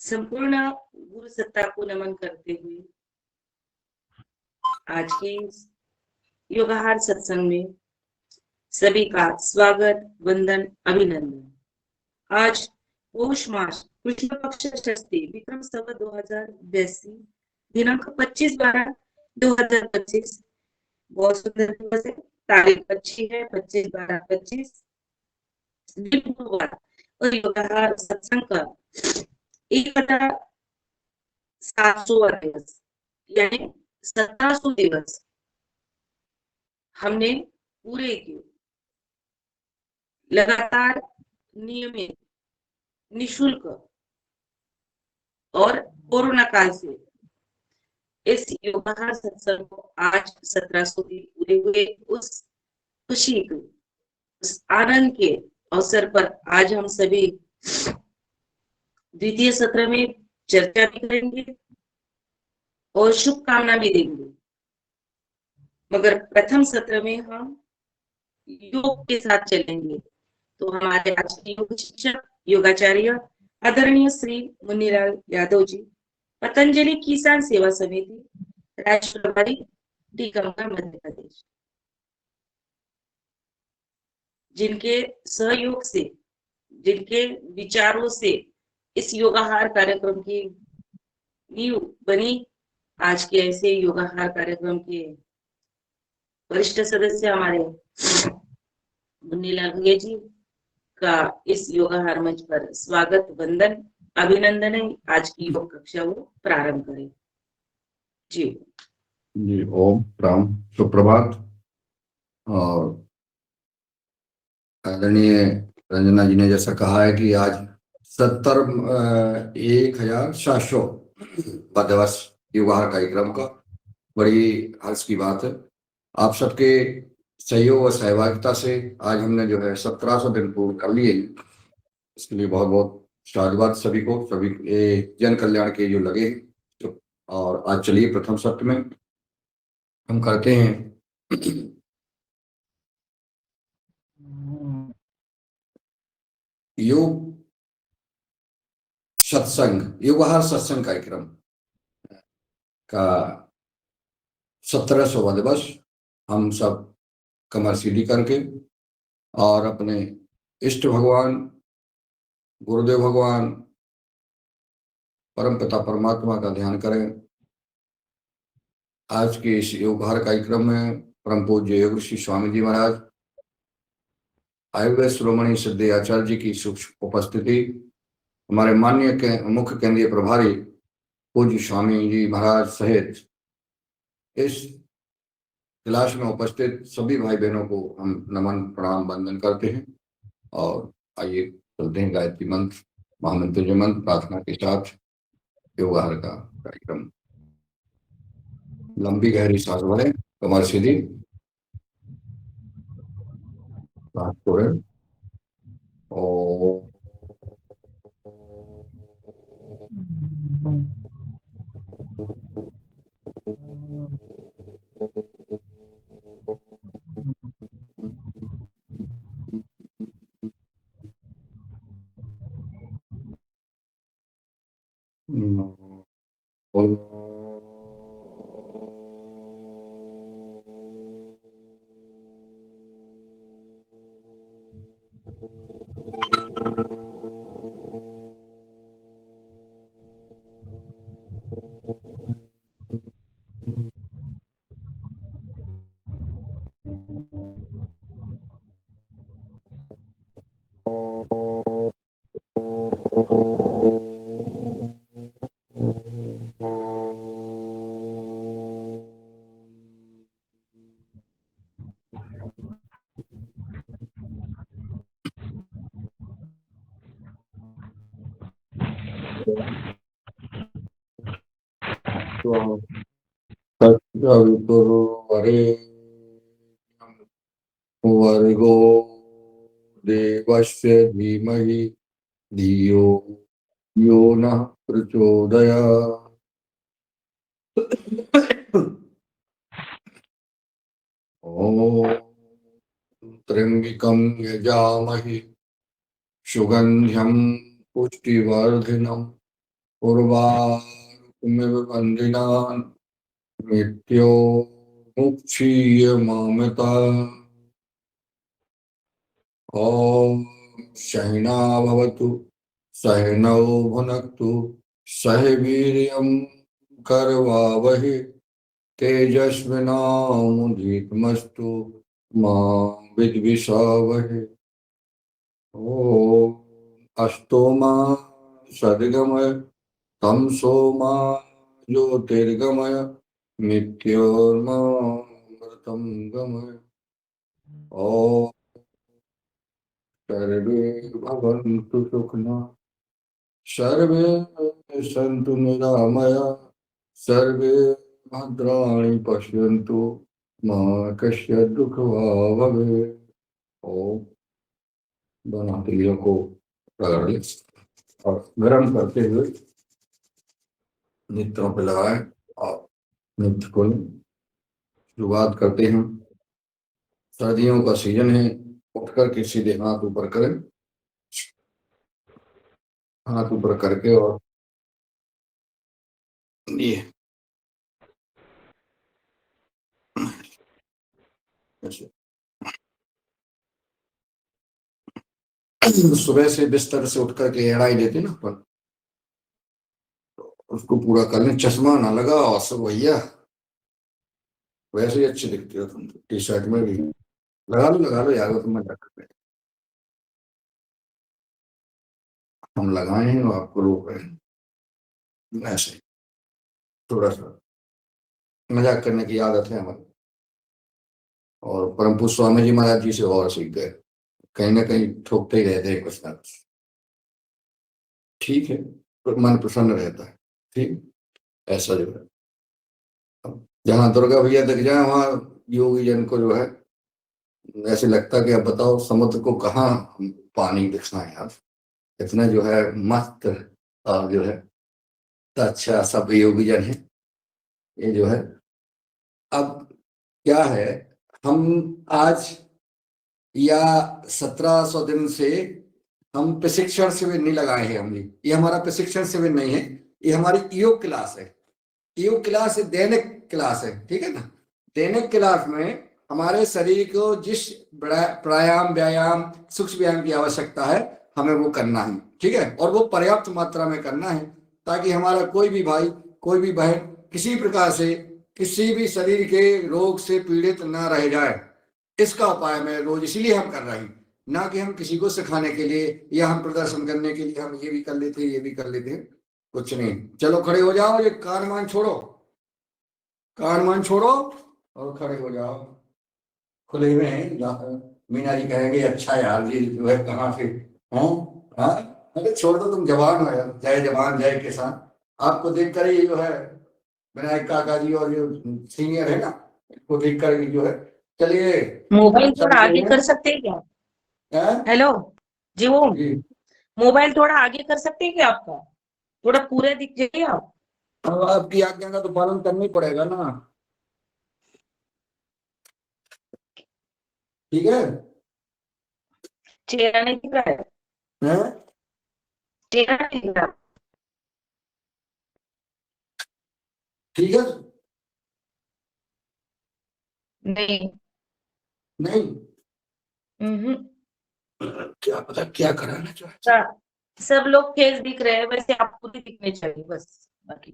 संपूर्ण गुरु सत्ता को नमन करते हुए आज के इस योगाहार सत्संग में सभी का स्वागत, वंदन, अभिनंदन। आज पौष मास कृष्ण पक्ष षष्ठी विक्रम संवत 2082 दिनांक 25/12/2025 बहुत सुंदर दिवस है। तारीख अच्छी है 25/12/25 और योगाहार सत्संग का 1700वां दिवस यानी 1700 दिवस हमने पूरे किए। लगातार नियमित निशुल्क और कोरोना काल से इस योगाहार सत्संग को आज 1700 दिन पूरे हुए। उस खुशी को, उस आनंद के अवसर पर आज हम सभी द्वितीय सत्र में चर्चा भी करेंगे और शुभकामना भी देंगे। मगर प्रथम सत्र में हम योग के साथ चलेंगे। तो हमारे आज के योग शिक्षक योगाचार्य आदरणीय श्री मुन्नीलाल यादव जी, पतंजलि किसान सेवा समिति, राष्ट्र प्रभारी, टीकमगढ़, मध्य प्रदेश, जिनके सहयोग से, जिनके विचारों से इस योगाहार कार्यक्रम की नींव बनी। आज के ऐसे योगाहार कार्यक्रम के वरिष्ठ सदस्य हमारे मुन्नीलाल भैया जी का इस योगाहार मंच पर स्वागत, वंदन, अभिनंदन है। आज की योग कक्षा वो प्रारंभ करें। जी ओम राम, सुप्रभात। और आदरणीय रंजना जी ने जैसा कहा है कि आज 17,700 दिवस योगाहार कार्यक्रम का बड़ी हर्ष की बात है। आप सबके सहयोग और सहभागिता से आज हमने जो है 1700 दिन पूर्ण कर लिए। इसके लिए बहुत बहुत साधुवाद सभी को, सभी जन कल्याण के जो लगे। तो और आज चलिए प्रथम सत्र में हम करते हैं योग सत्संग, योगाहार सत्संग कार्यक्रम का 1700वां दिवस। हम सब कमर सीधी करके और अपने इष्ट भगवान, गुरुदेव भगवान, परम पिता परमात्मा का ध्यान करें। आज के इस योगाहार कार्यक्रम में परम पूज्य योग ऋषि स्वामी जी महाराज, आयुर्वेद शिरोमणि सिद्धि आचार्य जी की सूक्ष्म उपस्थिति, हमारे माननीय मुख्य केंद्रीय प्रभारी पूज्य स्वामी जी महाराज सहित इस क्लास में उपस्थित सभी भाई बहनों को हम नमन, प्रणाम, वंदन करते हैं। और आइए चलते हैं गायत्री मंत्र, महामंत्र मंत्र प्रार्थना के साथ योगाहार का कार्यक्रम। लंबी गहरी सांस भरें, कमर सीधी, सांस छोड़ें। और वर्गो देवस्य धीमहि धियो यो नः प्रचोदयात्। ओम त्र्यंबकं यजामहे सुगंध्यं पुष्टिवर्धनम् उर्वारुकमिव बन्दिनान् मृत्यो मुक्षीय मामता। ॐ सहना भवतु सहनौ भुनक्तु सह वीर्यं करवावहै तेजस्विनावधीतमस्तु मा विद्विषावहै। ॐ अस्तो मा सद्गमय तमसो मा ज्योतिर्गमय मृत्योर्मामृतं गमय। ॐ सर्वे भवन्तु सुखिनः सर्वे सन्तु निरामया सर्वे भद्राणि पश्यन्तु मा कश्चित् दुःखभाग् भवेत्। ओम दोनों हथेलियों को रगड़ लें और गर्म करते हुए नेत्रों पे लगाएं और नेत्र खोलें। शुरुआत करते हैं। सर्दियों का सीजन है, उठकर के सीधे हाथ ऊपर करें, हाथ ऊपर करके और ये ऐसे सुबह से बिस्तर से उठकर के एड़ाई देते ना अपन, उसको पूरा कर लें। चश्मा ना लगाओ सब भैया, वैसे ही अच्छी दिखती हो तुम टी शर्ट में भी। लगा लो यार, तुम मजाक कर रहे हैं। हम लगाए हैं और आपको रोक रहे हैं, ऐसे थोड़ा सा मजाक करने की आदत है हमारी। और परम पूज्य स्वामी जी महाराज जी से और सीख गए, कहीं ना कहीं ठोकते ही रहते हैं कुछ ना कुछ। ठीक है, तो मन प्रसन्न रहता है। ठीक, ऐसा जो है, जहाँ दुर्गा भैया दिख जाए वहां योगी जन को जो है ऐसे लगता कि अब बताओ समुद्र को कहाँ पानी दिखाएं यार, इतना जो है मस्त और जो है तो अच्छा सब योगी जन है ये जो है। अब क्या है, हम आज या 1700 दिन से हम प्रशिक्षण शिविर नहीं लगाए हैं। हम ये हमारा प्रशिक्षण शिविर नहीं है, ये हमारी योग क्लास है। योग क्लास दैनिक क्लास है, ठीक है ना। दैनिक क्लास में हमारे शरीर को जिस प्राणायाम व्यायाम सूक्ष्म व्यायाम की आवश्यकता है हमें वो करना है, ठीक है। और वो पर्याप्त मात्रा में करना है ताकि हमारा कोई भी भाई कोई भी बहन किसी प्रकार से किसी भी शरीर के रोग से पीड़ित ना रह जाए। इसका उपाय मैं रोज इसलिए हम कर रहे हैं, ना कि हम किसी को सिखाने के लिए या हम प्रदर्शन करने के लिए हम ये भी कर लेते ये भी कर लेते, कुछ नहीं। चलो खड़े हो जाओ, ये कान मान छोड़ो, कान मान छोड़ो और खड़े हो जाओ। खुले हुए हैं। मीना जी कहेंगे अच्छा यार जी जो है कहाँ से हैं। हाँ अरे छोड़ दो, तुम जवान हो यार, जय जवान जय किसान। आपको देखकर ही जो है विनायक काका जी और जो सीनियर है ना, इसको देखकर जो है चलिए मोबाइल सब थोड़ा जो आगे है। कर सकते हैं क्या? हैं? हेलो जी, वो जी मोबाइल थोड़ा आगे कर सकते हैं क्या आपका? थोड़ा पूरा दिख जाइए आप। अब आपकी आज्ञा का तो पालन करना ही पड़ेगा ना, ठीक है। चेहरा नहीं दिख रहा है, हैं? चेहरा नहीं दिख रहा। ठीक है। नहीं। नहीं, हम्म। क्या पता क्या कराना चाहते। सब लोग फेस दिख रहे हैं, वैसे आपको भी दिखने चाहिए बस, बाकी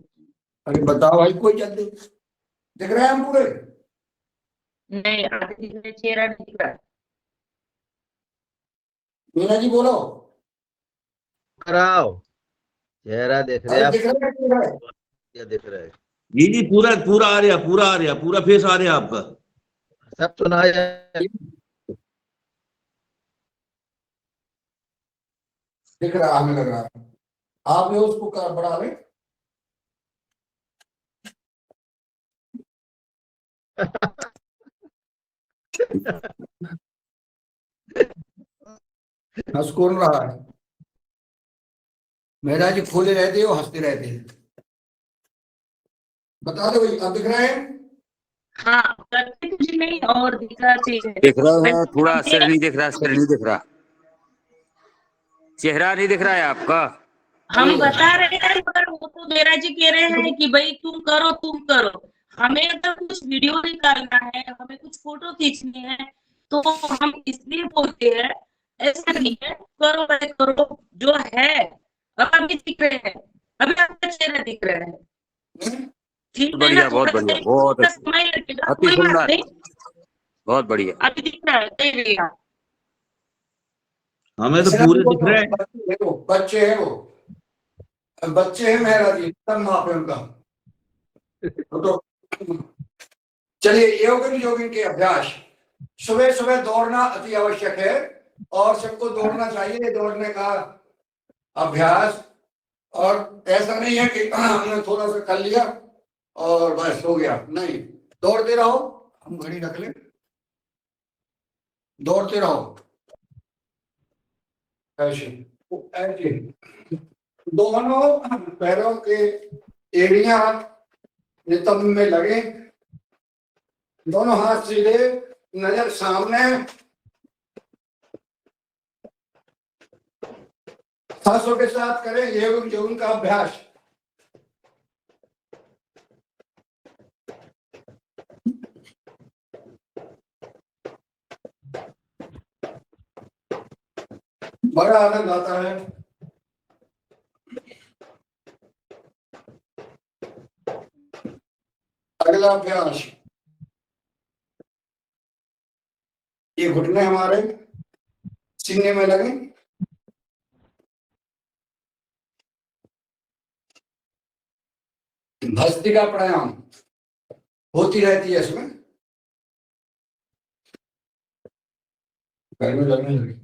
अरे बताओ भाई, कोई जल्दी दिख रहे हैं हम पूरे। नहीं। आगे दिख रहे, चेहरा नहीं दिख रहा। मीना जी बोलो। कराओ, चेहरा देख रहे अरे आप, दिख रहा है दिख रहा है। क्या दिख रहा है? जी जी, पूरा पूरा आ रहा, पूरा आ रहा, पूरा फेस आ रहा आपका। सब सुनाया। दिख रहा हमें लग रहा है। आप भी उसको बढ़ा लें। हंस कौन रहा है? मेरा जी खोले रहते हो हंसते रहते हैं। बता दो भाई, अब दिख रहा है? हाँ, करते कुछ नहीं और दिख रहा चेहरा। दिख रहा है, थोड़ा सिर नहीं दिख रहा, सिर नहीं दिख रहा, चेहरा नहीं दिख रहा है आपका। हम बता रहे हैं मगर वो तो मेरा जी कह रहे हैं कि भाई तुम करो। हमें अगर कुछ वीडियो निकालना है, हमें कुछ फोटो खींचनी है, तो हम इसलिए बोलते हैं, ऐसा नहीं है, करो भाई करो, जो है। अब अभी दिख रहे हैं, अभी आपका चेहरा दिख रहा है, ठीक है ना? बढ़िया, बहुत थोड़ा बढ़िया, सा बहुत थोड़ा अच्छा, समय लगेगा, अति कोई बात सुंदर, नहीं, बहुत बढ़िया। अभी दिख रहा है, कहीं नहीं है। हमें तो पूरे दिख रहे हैं। बच्चे हैं वो, बच्चे हैं मेहरा जी, तब माँ पे उनका तो। चलिए, योग जोगिंग के अभ्यास। सुबह सुबह दौड़ना अति आवश्यक है और सबको दौड़ना चाहिए, दौड़ने का अभ्यास। और ऐसा नहीं है कि हमने थोड़ा सा कर लिया और बस हो गया, नहीं, दौड़ते रहो। हम घड़ी रख लें, दौड़ते रहो ऐसे ऐसे, दोनों पैरों के एड़ियां नितंब में लगे, दोनों हाथ सीधे, नजर सामने, सांसों के साथ करें योग योग का अभ्यास। बड़ा आनंद आता है। अगला अभ्यास, ये घुटने हमारे सीने में लगे, भस्त्रिका प्राणायाम होती रहती है इसमें, पैर में लगने लगे।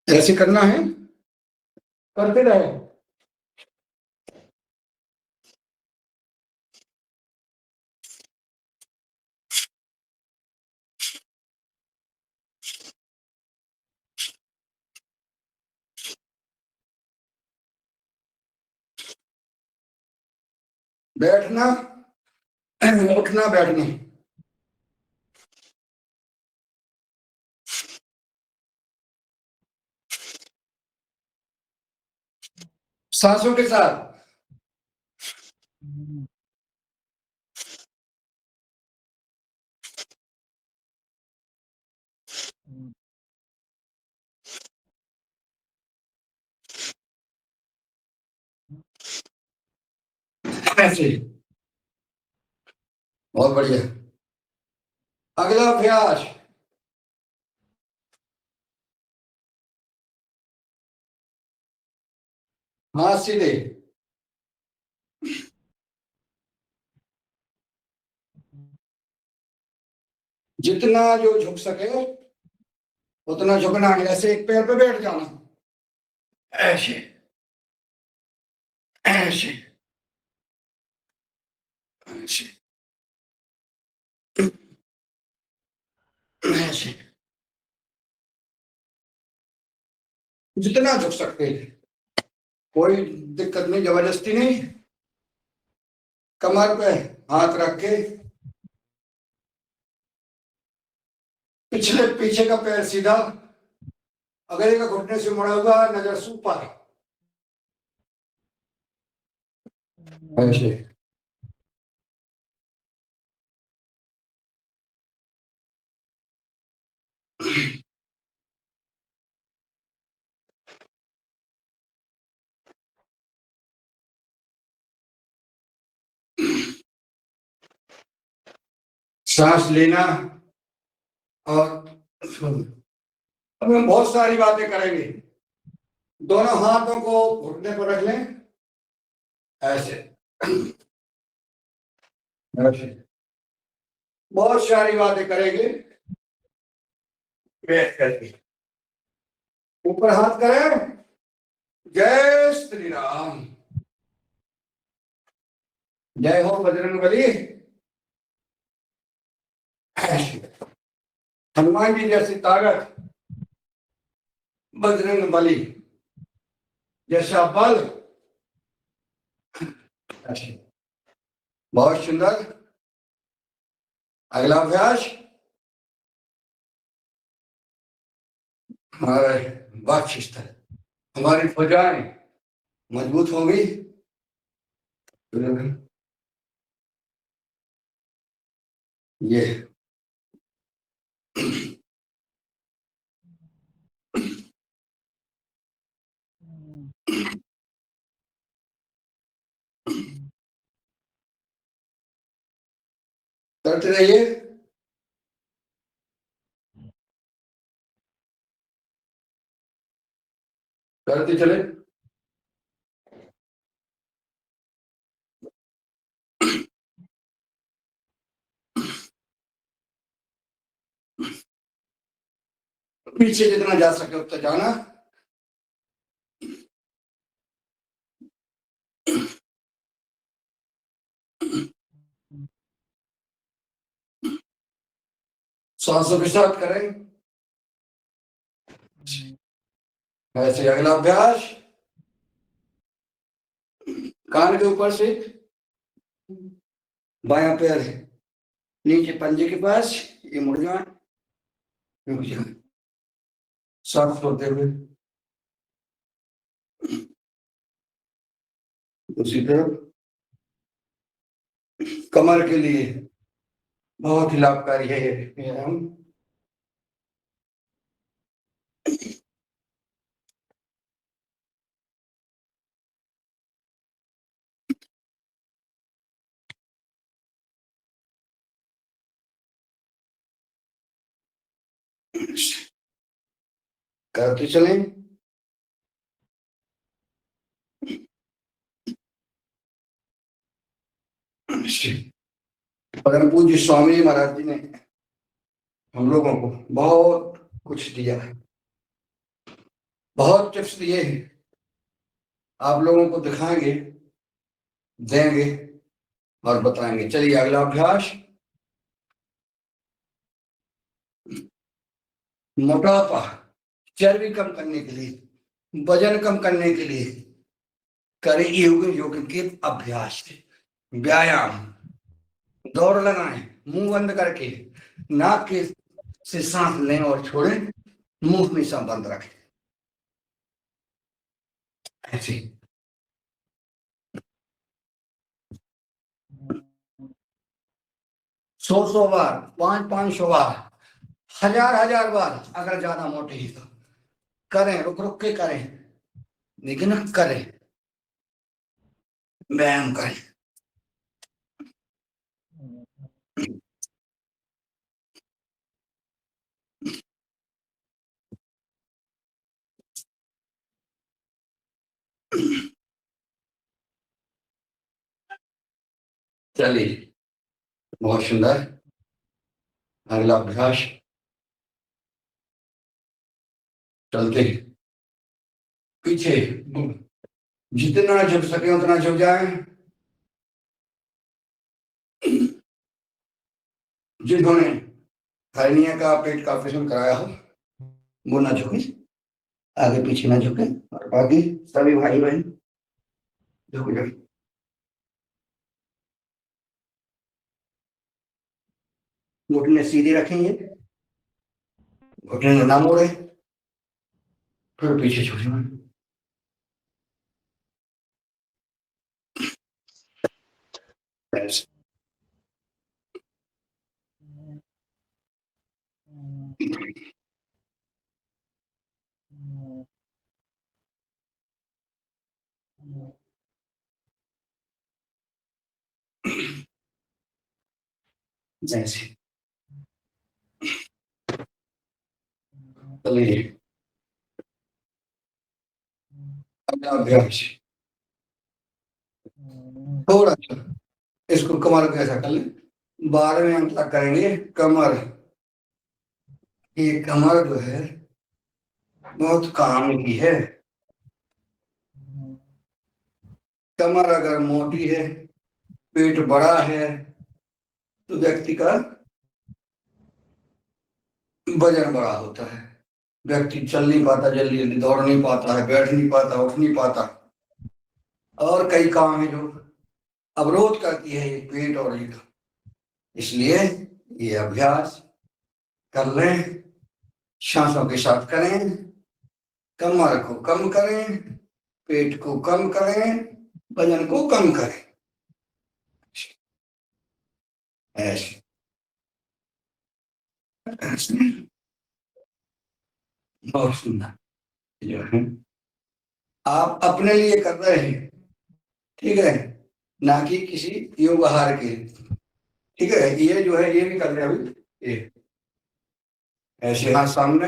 ऐसे करना है, करते रहे। बैठना, उठना, बैठना, सांसों के साथ। ऐसे, बहुत बढ़िया। अगला अभ्यास, हाथ सीधे, जितना जो झुक सके उतना झुकना है। ऐसे एक पैर पे बैठ जाना, ऐसे ऐसे ऐसे ऐसे, जितना झुक सकते हैं, कोई दिक्कत नहीं, जबरदस्ती नहीं। कमर पे हाथ रख के, पिछले पीछे का पैर सीधा, अगले का घुटने से मुड़ा हुआ, नजर ऊपर, ऐसे। सांस लेना, और अब हम बहुत सारी बातें करेंगे। दोनों हाथों को घुटने पर रख लें, ऐसे, बहुत सारी बातें करेंगे बैठ करके। ऊपर हाथ करें। जय श्री राम। जय हो बजरंगबली। हनुमान जी जैसी ताकत, बजरंगबली जैसा बल। बहुत सुंदर। अगला अभ्यास हमारे वक्षस्थल, हमारी भुजाएं मजबूत होंगी। ये करते रहिए। करते चले। पीछे जितना जा सके उतना जाना। सांसों के साथ करें। ऐसे अगला अभ्यास कान के ऊपर से बायां पैर नीचे पंजे के पास, ये मुड़ जाए, रुक जाए, सांस होते हुए। दूसरी तरफ कमर के लिए बहुत ही लाभकारी है ये व्यायाम। करते चलें। परम पूज्य स्वामी जी महाराज जी ने हम लोगों को बहुत कुछ दिया है, बहुत टिप्स दिए हैं। आप लोगों को दिखाएंगे, देंगे और बताएंगे। चलिए अगला अभ्यास मोटापा, चर्बी कम करने के लिए, वजन कम करने के लिए करें योग के अभ्यास, व्यायाम। दौड़ लगाएं मुंह बंद करके, नाक के से सांस लें और छोड़ें, मुंह हमेशा बंद रखें। ऐसे 100 बार, 500 बार, 1000 बार, अगर ज्यादा मोटे ही तो करें। रुक रुक के करें, लेकिन करें, व्यायाम करें। चलिए बहुत सुंदर। अगला अभ्यास चलते पीछे जितना झुक सके उतना झुक जाए। जिन्होंने हर्निया का, पेट का ऑपरेशन कराया हो वो ना झुके, आगे पीछे ना झुके, और बाकी सभी भाई बहन झुक जाए। घुटने सीधे रखेंगे, घुटने ना मोड़े, फिर पीछे झुक जाए। ऐसे चलिए अगला अभ्यास थोड़ा सा इसको कमर को ऐसा कर लें, 12वें अंक तक करेंगे कमर। ये कमर जो है बहुत काम की है। कमर अगर मोटी है, पेट बड़ा है, तो व्यक्ति का वजन बड़ा होता है, व्यक्ति चल नहीं पाता, जल्दी जल्दी दौड़ नहीं पाता है, बैठ नहीं पाता, उठ नहीं पाता, और कई काम है जो अवरोध करती है ये पेट और ये। इसलिए ये अभ्यास कर लें, सांसों के साथ करें, कमर को कम करें, पेट को कम करें, वजन को कम करें, ऐसे बहुत सुंदर जो है आप अपने लिए कर रहे हैं, ठीक है, ना कि किसी योग आहार के, ठीक है। ये जो है ये भी कर रहे हैं अभी, ये ऐसे हाथ सामने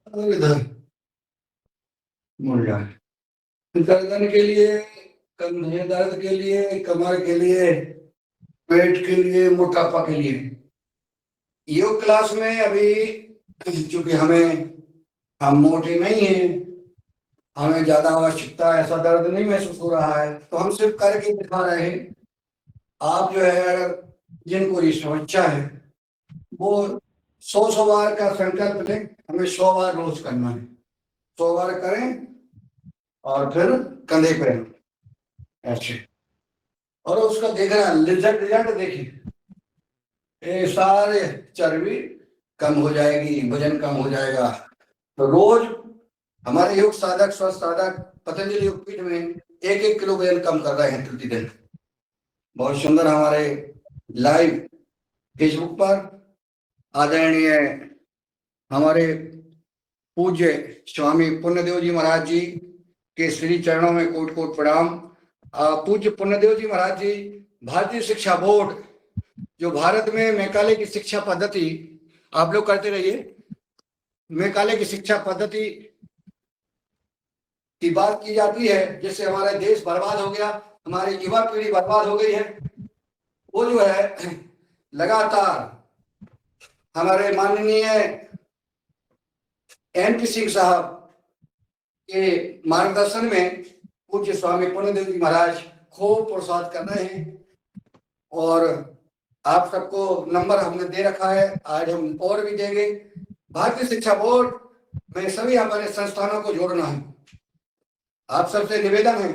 और इधर मुड़ जाए। गर्दन के लिए, कंधे दर्द के लिए, कमर के लिए, पेट के लिए, मोटापा के लिए। योग क्लास में अभी चूंकि हम मोटे नहीं हैं, हमें ज्यादा आवश्यकता, ऐसा दर्द नहीं महसूस हो रहा है, तो हम सिर्फ करके दिखा रहे हैं। आप जो है जिनको ये समस्या है वो 100 बार का संकल्प लें, हमें 100 बार रोज करना है, 100 बार करें और फिर कंधे पे ऐसे, और उसका देखना रिजल्ट देखिए, ये सारे चर्बी कम हो जाएगी, वजन कम हो जाएगा। तो रोज हमारे योग साधक, स्वस्थ साधक पतंजलि योगपीठ में 1-1 किलो वजन कम कर रहे हैं प्रतिदिन। बहुत सुंदर हमारे लाइव फेसबुक पर आदरणीय हमारे पूज्य स्वामी पुण्यदेव जी महाराज जी के श्री चरणों में कोट कोट प्रणाम। पूज्य पुण्यदेव जी महाराज जी भारतीय शिक्षा बोर्ड, जो भारत में मैकाले की शिक्षा पद्धति, आप लोग करते रहिए, मैकाले की शिक्षा पद्धति की बात की जाती है, जिससे हमारा देश बर्बाद हो गया, हमारी युवा पीढ़ी बर्बाद हो गई है। वो जो है लगातार हमारे माननीय MP सिंह साहब के मार्गदर्शन में पूज्य स्वामी पुण्यदेव जी महाराज खूब प्रोत्साहित कर रहे हैं, और आप सबको नंबर हमने दे रखा है, आज हम और भी देंगे। भारतीय शिक्षा बोर्ड में सभी हमारे संस्थानों को जोड़ना है। आप सबसे निवेदन है,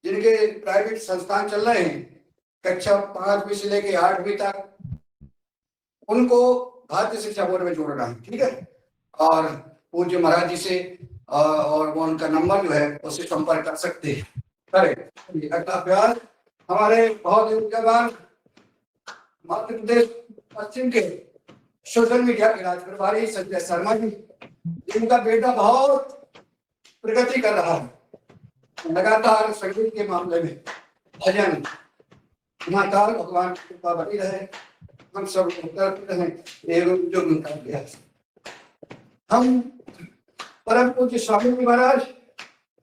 जिनके प्राइवेट संस्थान चल रहे हैं कक्षा 5वीं से लेके 8वीं तक, उनको भारतीय शिक्षा बोर्ड में जोड़ना है, ठीक है। और पूज्य महाराज जी से और वो उनका नंबर जो है उससे संपर्क कर सकते हैं। करें अगला अभ्यास हमारे बहुत ऊर्जावान मध्य प्रदेश पश्चिम के सोशल मीडिया के राज प्रभारी संजय शर्मा जी, जिनका बेटा बहुत प्रगति कर रहा है, लगातार संगीत के मामले में, भजन, महाकाल भगवान की कृपा बनी रहे, हम सब करते हैं एवं जो उनका अभ्यास। हम परम पूज्य स्वामी जी महाराज,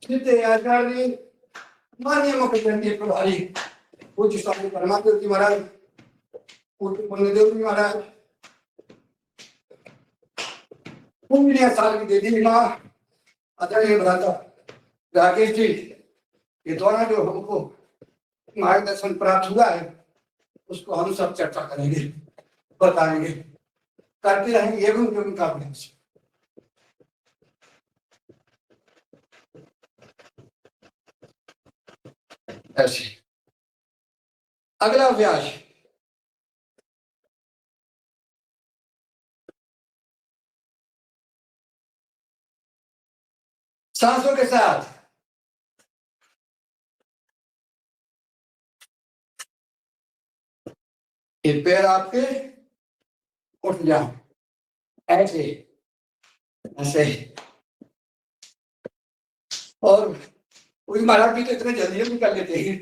सिद्ध आचार्य, माननीय मुख्य केंद्रीय प्रभारी पूज्य स्वामी परमात्मा जी महाराज, पूज्य पुण्यदेव जी महाराज, पुण्य साल की देवी माँ आदरणीय भ्राता राकेश जी के द्वारा जो हमको मार्गदर्शन प्राप्त हुआ है, उसको हम सब चर्चा करेंगे, बताएंगे, करते रहेंगे एवं एवं का अभ्यास। ऐसे अगला अभ्यास सांसों के साथ ये पैर आपके उठ जाए, ऐसे ऐसे, और कोई महाराज भी तो इतने जल्दी भी कर लेते हैं।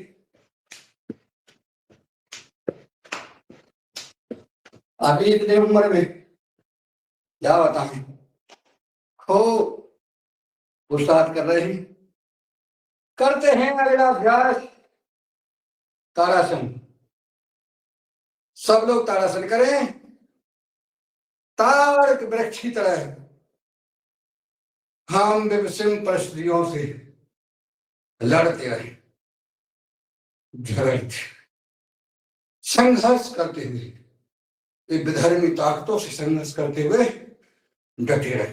अभी इतने उम्र में क्या बताएं, खूब पुरुषार्थ कर रहे हैं, करते हैं अगला अभ्यास ताड़ासन। सब लोग ताड़ासन करें, ताड़ के वृक्ष की तरह हम विभिन्न परिस्थितियों से लड़ते रहे, झगड़ते, संघर्ष करते हुए, एक विधर्मी ताकतों से संघर्ष करते हुए डटे रहे।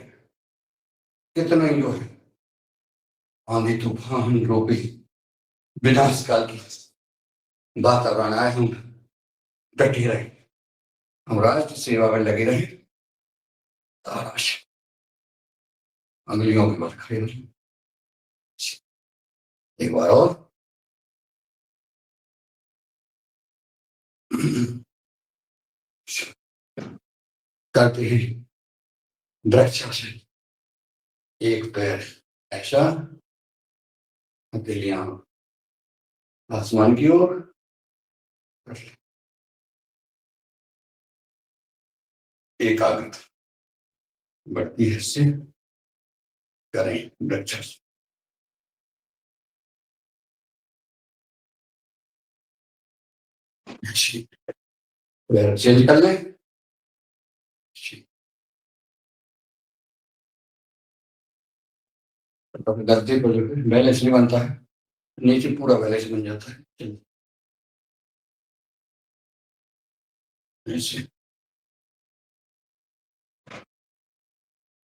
कितना ही जो है आंधी तूफान रोपी विनाश काल की वातावरण आए, हम डटे रहे, हम राष्ट्र सेवा में लगे रहे, ताराश अंगुलियों के बल खड़े रहे। एक बार और करते ही वृक्षासन, एक पैर ऐसा, हथेलियां आसमान की ओर, एकाग्रता बढ़ती है, से करें वृक्षासन। पैर चेंज कर लें, गलती पर बैलेंस नहीं बनता है, नीचे पूरा बैलेंस बन जाता है। ऐसे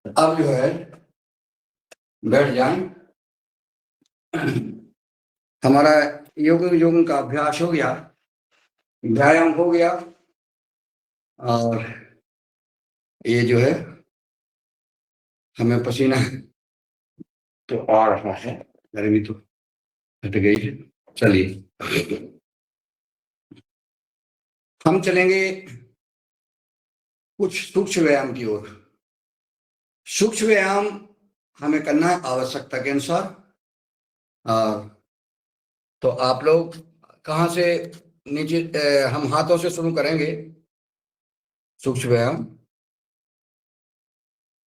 अब जो है बैठ जाएं, हमारा योग का अभ्यास हो गया, व्यायाम हो गया, और ये जो है हमें पसीना तो आ रहा है, गर्मी तो हट गई है। चलिए हम चलेंगे कुछ सूक्ष्म व्यायाम की ओर। सूक्ष्म व्यायाम हमें करना है आवश्यकता के अनुसार। तो आप लोग कहाँ से नीचे, हम हाथों से शुरू करेंगे सूक्ष्म व्यायाम।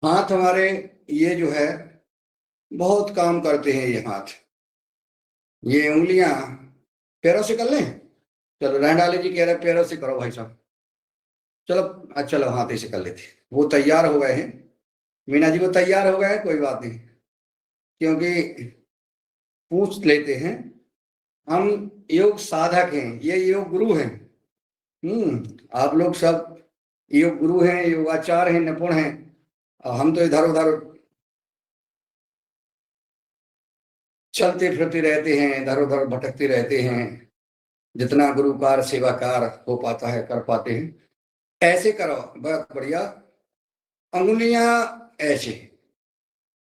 हाथ हमारे ये जो है बहुत काम करते हैं, ये हाथ, ये उंगलियां पैरों से कर लें। चलो रहने जी कह रहे पैरों से करो भाई साहब, चलो अच्छा चलो हाथ से कर लेते। वो तैयार हो गए हैं, मीना जी वो तैयार हो गए हैं, कोई बात नहीं, क्योंकि पूछ लेते हैं, हम योग साधक हैं, ये योग गुरु हैं। आप लोग सब योग गुरु हैं, योगाचार हैं, निपुण हैं, और हम तो इधर उधर चलते फिरते रहते हैं, इधर उधर भटकते रहते हैं। जितना गुरुकार सेवाकार हो पाता है कर पाते हैं। ऐसे करो, बहुत बढ़िया, अंगुलियां ऐसे,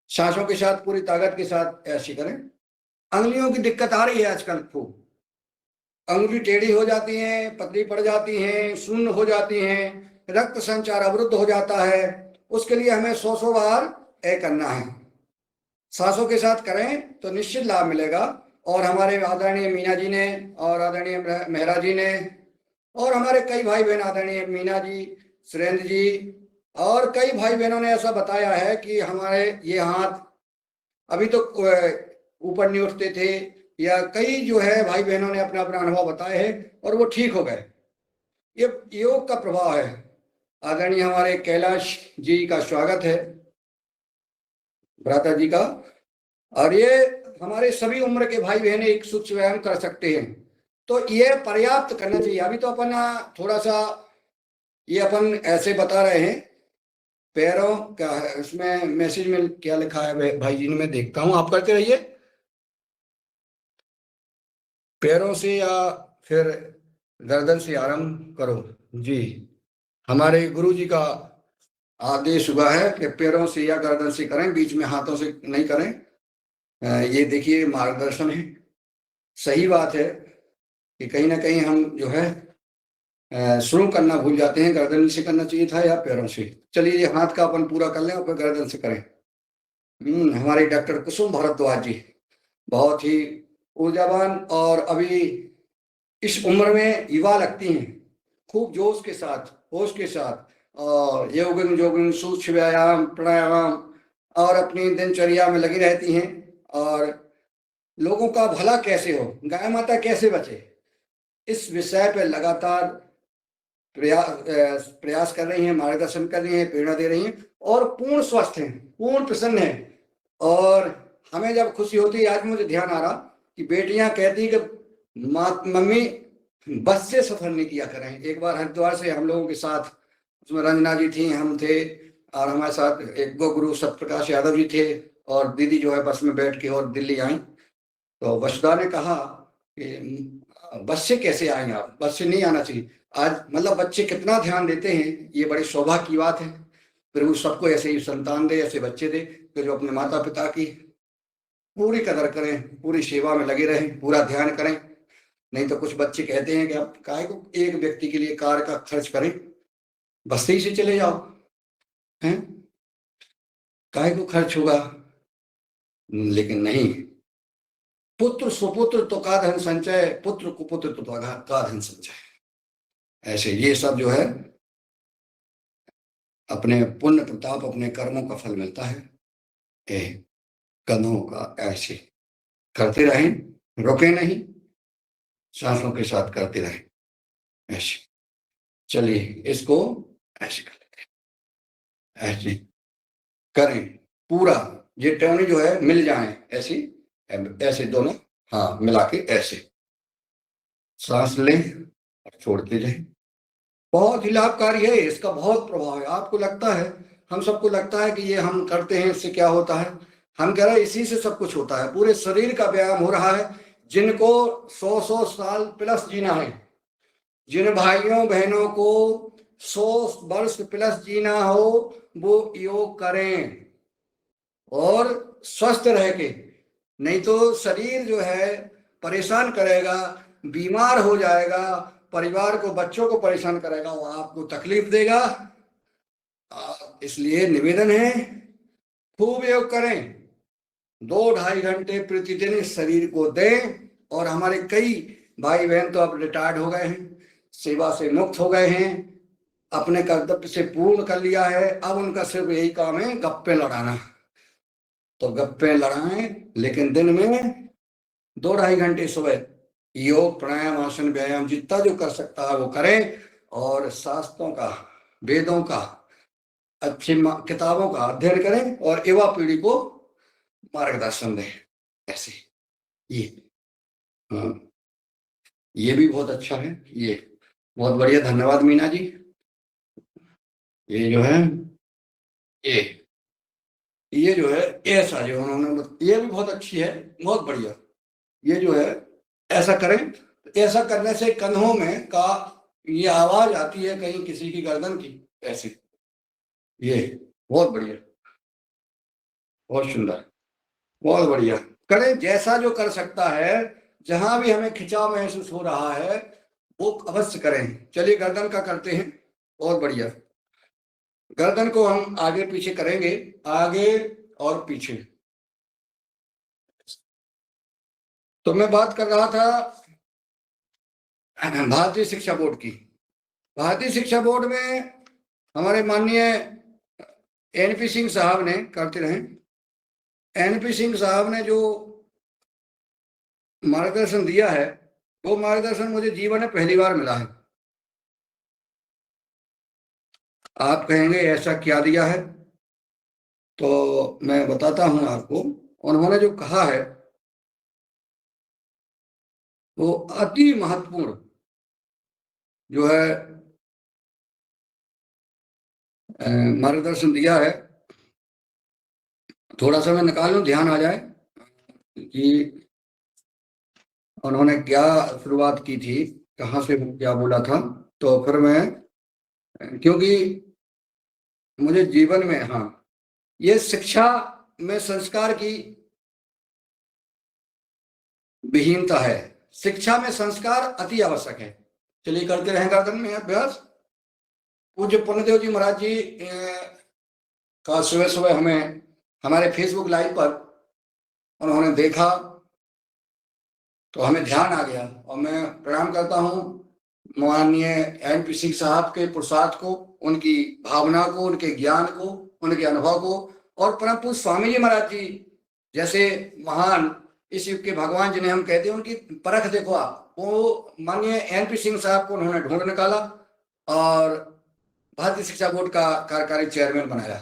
सांसों के साथ पूरी ताकत के साथ ऐसे करें। अंगुलियों की दिक्कत आ रही है आजकल खूब, अंगुली टेढ़ी हो जाती हैं, पतली पड़ जाती हैं, शून्य हो जाती हैं, रक्त संचार अवरुद्ध हो जाता है। उसके लिए हमें 100 बार ए करना है। सांसों के साथ करें तो निश्चित लाभ मिलेगा। और हमारे आदरणीय मीना जी ने और आदरणीय मेहरा जी ने और हमारे कई भाई बहन, आदरणीय मीना जी, सुरेंद्र जी और कई भाई बहनों ने ऐसा बताया है कि हमारे ये हाथ अभी तो ऊपर नहीं उठते थे, या कई जो है भाई बहनों ने अपना अपना अनुभव बताए हैं और वो ठीक हो गए। ये योग का प्रभाव है। आदरणीय हमारे कैलाश जी का स्वागत है, भ्राता जी का। और ये हमारे सभी उम्र के भाई बहन एक सूक्ष्म व्यायाम कर सकते हैं, तो ये पर्याप्त करना चाहिए। अभी तो अपन थोड़ा सा ये अपन ऐसे बता रहे हैं, पैरों का उसमें मैसेज में क्या लिखा है भाई जी ने, मैं देखता हूं, आप करते रहिए। पैरों से या फिर गर्दन से आरंभ करो जी। हमारे गुरु जी का आदेश हुआ है कि पैरों से या गर्दन से करें, बीच में हाथों से नहीं करें। ये देखिए मार्गदर्शन है, सही बात है कि कहीं ना कहीं हम जो है शुरू करना भूल जाते हैं, गर्दन से करना चाहिए था या पैरों से। चलिए ये हाथ का अपन पूरा कर लें और फिर गर्दन से करें। हमारे डॉक्टर कुसुम भारद्वाज जी बहुत ही ऊर्जावान और अभी इस उम्र में युवा लगती हैं, खूब जोश के साथ, होश के साथ, और योगिंग जोगिंग सूक्ष्म व्यायाम प्राणायाम और अपनी दिनचर्या में लगी रहती हैं। और लोगों का भला कैसे हो, गाय माता कैसे बचे, इस विषय पे लगातार प्रयास कर रही हैं, मार्गदर्शन कर रही हैं, प्रेरणा दे रही हैं और पूर्ण स्वस्थ हैं, पूर्ण प्रसन्न हैं। और हमें जब खुशी होती है, आज मुझे ध्यान आ रहा कि बेटियां कहती कि मम्मी बस से सफर नहीं किया करें। एक बार हरिद्वार से हम लोगों के साथ, उसमें रंजना जी थी, हम थे और हमारे साथ एक गो गुरु सत्यप्रकाश यादव जी थे और दीदी जो है बस में बैठ के और दिल्ली आई। तो वसुधा ने कहा कि बस से कैसे आए आप, बस से नहीं आना चाहिए। आज मतलब बच्चे कितना ध्यान देते हैं, ये बड़ी सौभाग्य की बात है। प्रभु सबको ऐसे ही संतान दे, ऐसे बच्चे दे कि जो अपने माता पिता की पूरी कदर करें, पूरी सेवा में लगे रहें, पूरा ध्यान करें। नहीं तो कुछ बच्चे कहते हैं कि आप काहे को एक व्यक्ति के लिए कार का खर्च करें, बस से ही से चले जाओ, हैं काहे को खर्च होगा। लेकिन नहीं, पुत्र सुपुत्र तो का धन संचय, पुत्र कुपुत्र तो का धन संचय। ऐसे ये सब जो है अपने पुण्य प्रताप, अपने कर्मों का फल मिलता है। कदमों का ऐसे करते रहें, रुके नहीं, सांसों के साथ करते रहें। ऐसे चलिए इसको ऐसे कर लेते हैं, ऐसे करें पूरा। ये टर्न जो है मिल जाए ऐसे, ऐसे दोनों हाँ मिला के ऐसे सांस लें और छोड़ते जाएं। बहुत ही लाभकारी है, इसका बहुत प्रभाव है। आपको लगता है, हम सबको लगता है कि ये हम करते हैं इससे क्या होता है। हम कह रहे हैं इसी से सब कुछ होता है, पूरे शरीर का व्यायाम हो रहा है। जिनको 100 साल प्लस जीना है, जिन भाइयों बहनों को 100 वर्ष प्लस जीना हो, वो योग करें और स्वस्थ रह के। नहीं तो शरीर जो है परेशान करेगा, बीमार हो जाएगा, परिवार को, बच्चों को परेशान करेगा, वो आपको तकलीफ देगा। इसलिए निवेदन है खूब योग करें, 2-2.5 घंटे प्रतिदिन इस शरीर को दें। और हमारे कई भाई बहन तो अब रिटायर्ड हो गए हैं, सेवा से मुक्त हो गए हैं, अपने कर्तव्य से पूर्ण कर लिया है। अब उनका सिर्फ यही काम है गप्पे लड़ाना। तो गप्पे लड़ाएं, लेकिन दिन में 2-2.5 घंटे सुबह योग, प्राणायाम, आसन, व्यायाम जितना जो कर सकता है वो करें। और शास्त्रों का, वेदों का, अच्छी किताबों का अध्ययन करें और युवा पीढ़ी को मार्गदर्शन दें। ऐसे ये भी बहुत अच्छा है, ये बहुत बढ़िया। धन्यवाद मीना जी। ये जो है ये जो है ऐसा जो उन्होंने, ये भी बहुत अच्छी है, बहुत बढ़िया। ये जो है ऐसा करें, ऐसा करने से कंधों में का ये आवाज आती है कहीं किसी की गर्दन की, ऐसे। ये बहुत बढ़िया, बहुत सुंदर, बहुत बढ़िया। करें जैसा जो कर सकता है, जहां भी हमें खिंचाव महसूस हो रहा है वो अवश्य करें। चलिए गर्दन का करते हैं, बहुत बढ़िया। गर्दन को हम आगे पीछे करेंगे, आगे और पीछे। तो मैं बात कर रहा था भारतीय शिक्षा बोर्ड की। भारतीय शिक्षा बोर्ड में हमारे माननीय एनपी सिंह साहब ने, करते रहे, एनपी सिंह साहब ने जो मार्गदर्शन दिया है, वो मार्गदर्शन मुझे जीवन में पहली बार मिला है। आप कहेंगे ऐसा क्या दिया है, तो मैं बताता हूं आपको। उन्होंने जो कहा है वो अति महत्वपूर्ण जो है मार्गदर्शन दिया है। थोड़ा सा मैं निकाल लूं, ध्यान आ जाए कि उन्होंने क्या शुरुआत की थी, कहाँ से क्या बोला था। तो फिर मैं, क्योंकि मुझे जीवन में, हाँ, ये शिक्षा में संस्कार की विहीनता है। शिक्षा में संस्कार अति आवश्यक है। चलिए करते रहें गर्दन में अभ्यास। पूज्य पुण्यदेव जी महाराज जी का सुबह सुबह हमें हमारे फेसबुक लाइव पर उन्होंने देखा तो हमें ध्यान आ गया, और मैं प्रणाम करता हूँ माननीय एनपी सिंह साहब के पुरुषार्थ को, उनकी भावना को, उनके ज्ञान को, उनके अनुभव को। और परम पूज्य स्वामी जी महाराज जी जैसे महान इस युग के भगवान जिन्हें हम कहते हैं, उनकी परख देखो आप। वो माननीय एनपी सिंह साहब को उन्होंने ढूंढ निकाला और भारतीय शिक्षा बोर्ड का कार्यकारी चेयरमैन बनाया।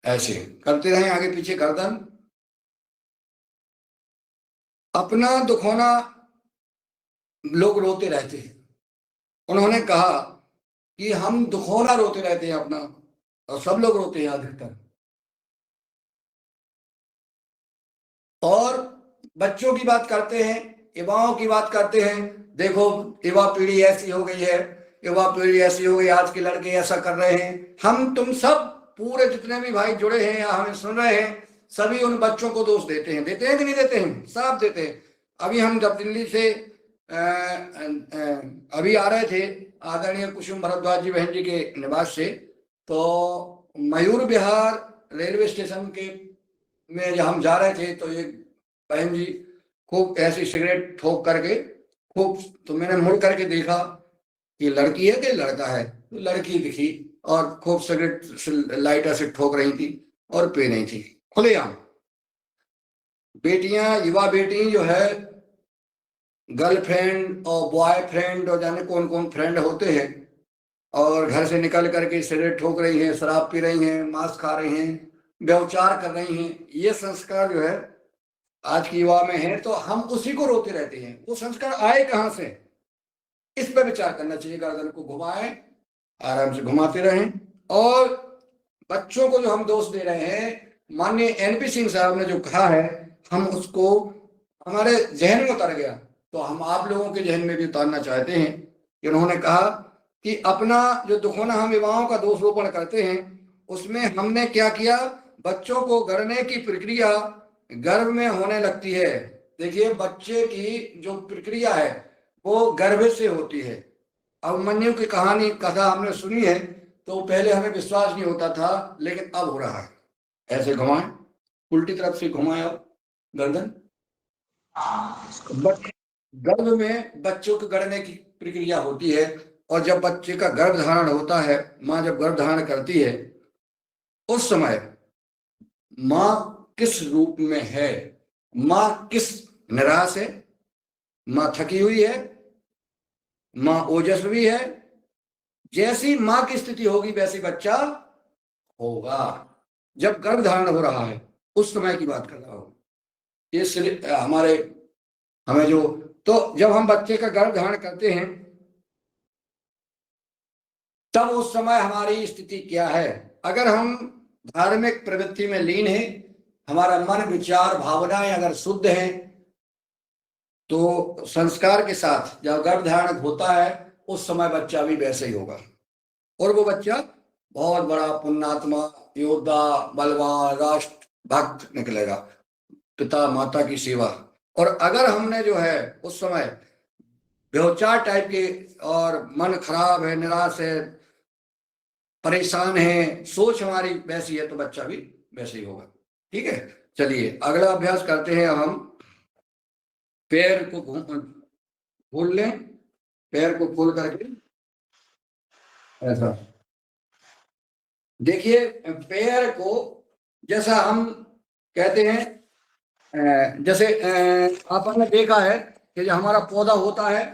ऐसे करते रहे आगे पीछे गर्दन। अपना दुखोना लोग रोते रहते हैं। उन्होंने कहा कि हम दुखोना रोते रहते हैं अपना, और सब लोग रोते हैं अधिकतर। और बच्चों की बात करते हैं, युवाओं की बात करते हैं, देखो युवा पीढ़ी ऐसी हो गई है, युवा पीढ़ी ऐसी हो गई, आज के लड़के ऐसा कर रहे हैं। हम तुम सब पूरे जितने भी भाई जुड़े हैं या हमें सुन रहे हैं, सभी उन बच्चों को दोष देते हैं कि नहीं देते हैं? साफ देते हैं। अभी हम जब दिल्ली से अभी आ रहे थे आदरणीय कुसुम भारद्वाज जी बहन जी के निवास से, तो मयूर विहार रेलवे स्टेशन के में जब हम जा रहे थे तो एक बहन जी खूब ऐसी सिगरेट ठोक करके खूब, तो मैंने मुड़ करके देखा कि लड़की है कि लड़का है, तो लड़की दिखी और खूब सिगरेट लाइटर से ठोक रही थी और पी रही थी खुलेआम। बेटियां, युवा बेटी जो है, गर्लफ्रेंड और बॉयफ्रेंड और जाने कौन कौन फ्रेंड होते हैं, और घर से निकल करके सिगरेट ठोक रही हैं, शराब पी रही हैं, मांस खा रही हैं, व्यभिचार कर रही हैं। ये संस्कार जो है आज की युवा में है, तो हम उसी को रोते रहते हैं। वो संस्कार आए कहाँ से, इस पर विचार करना चाहिए। गर्दन को घुमाएं, आराम से घुमाते रहें। और बच्चों को जो हम दोष दे रहे हैं, माननीय एनपी सिंह साहब ने जो कहा है, हम उसको हमारे जहन में उतर गया, तो हम आप लोगों के जहन में भी उतारना चाहते हैं कि उन्होंने कहा कि अपना जो दुखोना हम युवाओं का दोषारोपण करते हैं, उसमें हमने क्या किया, बच्चों को गढ़ने की प्रक्रिया गर्भ में होने लगती है। देखिए, बच्चे की जो प्रक्रिया है वो गर्भ से होती है। अभिमन्यु की कहानी कथा हमने सुनी है, तो पहले हमें विश्वास नहीं होता था, लेकिन अब हो रहा है। ऐसे घुमाएं, उल्टी तरफ से घुमाएं गर्दन। गर्भ में बच्चों को गढ़ने की प्रक्रिया होती है, और जब बच्चे का गर्भ धारण होता है, माँ जब गर्भ धारण करती है, उस समय माँ किस रूप में है, माँ किस निराश है, माँ थकी हुई है, माँ ओजस्वी है। जैसी माँ की स्थिति होगी वैसी बच्चा होगा। जब गर्भ धारण हो रहा है उस समय की बात कर रहा हूं। ये हमें जो, तो जब हम बच्चे का गर्भ धारण करते हैं तब उस समय हमारी स्थिति क्या है। अगर हम धार्मिक प्रवृत्ति में लीन है, हमारा मन, विचार, भावनाएं अगर शुद्ध हैं, तो संस्कार के साथ जब गर्भ धारण होता है उस समय बच्चा भी वैसे ही होगा, और वो बच्चा बहुत बड़ा पुण्यात्मा, योद्धा, बलवान, राष्ट्र भक्त निकलेगा, पिता माता की सेवा। और अगर हमने जो है उस समय व्यभिचार टाइप के, और मन खराब है, निराश है, परेशान है, सोच हमारी वैसी है, तो बच्चा भी वैसे ही होगा। ठीक है, चलिए अगला अभ्यास करते हैं। अब हम पैर को खोल लें, पैर को खोल करके ऐसा देखिए, पैर को जैसा हम कहते हैं, जैसे आपने देखा है कि जो हमारा पौधा होता है,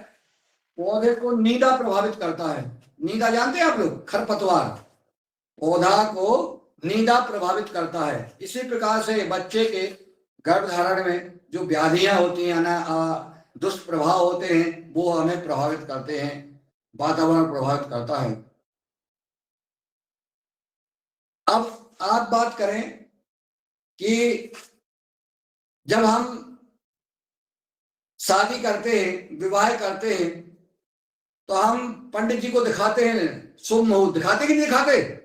पौधे को नींदा प्रभावित करता है। नींदा जानते हैं आप लोग, खरपतवार पौधा को नींदा प्रभावित करता है। इसी प्रकार से बच्चे के गर्भधारण में जो व्याधियां होती हैं ना, दुष्प्रभाव होते हैं, वो हमें प्रभावित करते हैं, वातावरण प्रभावित करता है। अब आप बात करें कि जब हम शादी करते हैं, विवाह करते हैं, तो हम पंडित जी को दिखाते हैं शुभ मुहूर्त, दिखाते कि नहीं दिखाते?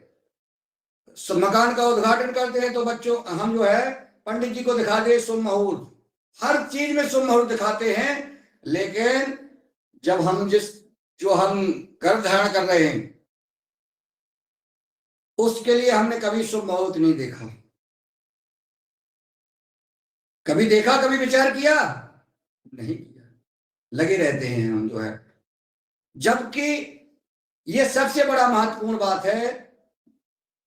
मकान का उद्घाटन करते हैं तो बच्चों हम जो है पंडित जी को दिखाते हैं शुभ मुहूर्त, हर चीज में शुभ मुहूर्त दिखाते हैं। लेकिन जब हम जो हम गर्भ धारण कर रहे हैं उसके लिए हमने कभी शुभ मुहूर्त नहीं देखा। कभी देखा, कभी विचार किया नहीं किया, लगे रहते हैं हम जो है। जबकि ये सबसे बड़ा महत्वपूर्ण बात है,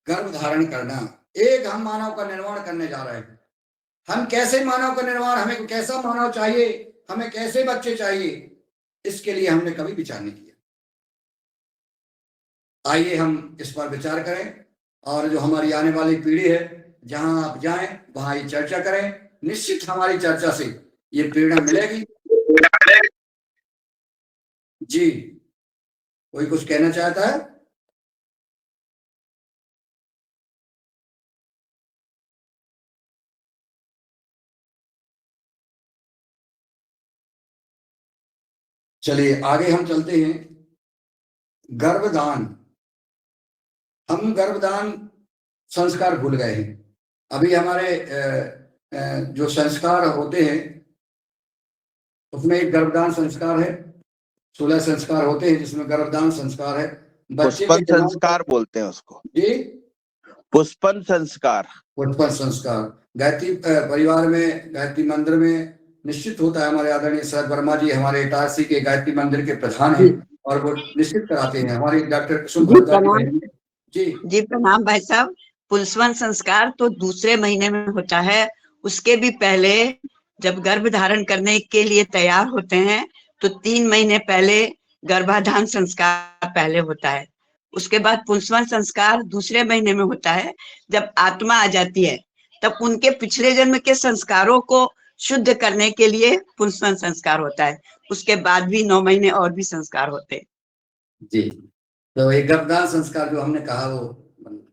गर्भ धारण करना। एक हम मानव का निर्माण करने जा रहे हैं। हम कैसे मानव का निर्माण, हमें कैसा मानव चाहिए, हमें कैसे बच्चे चाहिए, इसके लिए हमने कभी विचार नहीं किया। आइए हम इस पर विचार करें और जो हमारी आने वाली पीढ़ी है, जहां आप जाएं वहां ये चर्चा करें। निश्चित हमारी चर्चा से ये प्रेरणा मिलेगी। जी, कोई कुछ कहना चाहता है? चलिए आगे हम चलते हैं। गर्भदान, हम गर्भदान संस्कार भूल गए हैं। अभी हमारे जो संस्कार होते हैं उसमें एक गर्भदान संस्कार है, 16 संस्कार होते हैं जिसमें गर्भदान संस्कार है। बच्चे पुष्पन के दिमाग संस्कार बोलते हैं उसको। जी, पुष्पन संस्कार। पुष्पन संस्कार गायत्री परिवार में, गायत्री मंदिर में निश्चित होता है। हमारे आदरणीय सर वर्मा जी हमारे इटारसी के गायत्री मंदिर के प्रधान हैं और वो निश्चित कराते हैं। हमारे डॉक्टर कुसुम जी प्रणाम भाई साहब। पुष्पन संस्कार तो दूसरे महीने में होता है। उसके भी पहले जब गर्भ धारण करने के लिए तैयार होते हैं तो 3 महीने पहले गर्भाधान संस्कार पहले होता है। उसके बाद पुंसवन संस्कार दूसरे महीने में होता है। जब आत्मा आ जाती है तब उनके पिछले जन्म के संस्कारों को शुद्ध करने के लिए पुंसवन संस्कार होता है। उसके बाद भी 9 महीने और भी संस्कार होते हैं। जी, तो एक गर्भदान संस्कार जो हमने कहा वो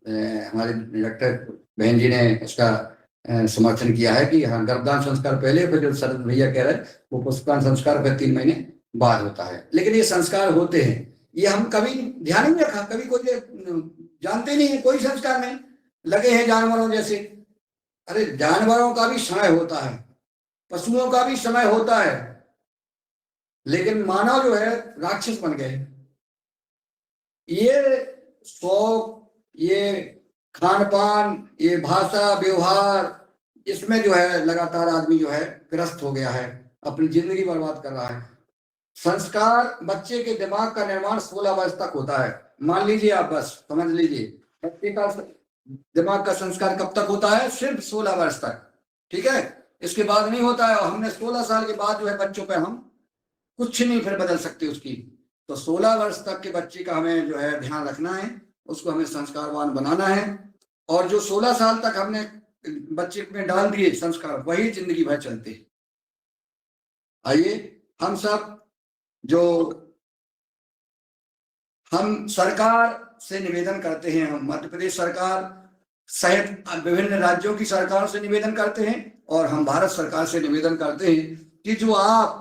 हमारे डॉक्टर बहन जी ने उसका समर्थन किया है कि हाँ गर्भदान संस्कार पहले, फिर जो शरद भैया कह रहे हैं वो पुष्पदान संस्कार फिर 3 महीने बाद होता है। लेकिन ये संस्कार होते हैं, ये हम कभी ध्यान नहीं रखा, कभी कोई जानते नहीं है, कोई संस्कार नहीं, लगे हैं जानवरों जैसे। अरे जानवरों का भी समय होता है, पशुओं का भी समय होता है, लेकिन मानव जो है राक्षस बन गए। ये शौक, ये खान पान, ये भाषा व्यवहार, इसमें जो है लगातार आदमी जो है ग्रस्त हो गया है, अपनी जिंदगी बर्बाद कर रहा है। संस्कार, बच्चे के दिमाग का निर्माण 16 वर्ष तक होता है। मान लीजिए आप, बस समझ लीजिए, बच्चे का दिमाग का संस्कार कब तक होता है? सिर्फ 16 वर्ष तक, ठीक है। इसके बाद नहीं होता है। और हमने 16 साल के बाद जो है बच्चों पे हम कुछ नहीं फिर बदल सकते उसकी। तो 16 वर्ष तक के बच्चे का हमें जो है ध्यान रखना है, उसको हमें संस्कारवान बनाना है। और जो 16 साल तक हमने बच्चे में डाल दिए संस्कार, वही जिंदगी भर चलते हैं। आइए हम सब जो हम सरकार से निवेदन करते हैं, हम मध्य प्रदेश सरकार सहित विभिन्न राज्यों की सरकारों से निवेदन करते हैं और हम भारत सरकार से निवेदन करते हैं कि जो आप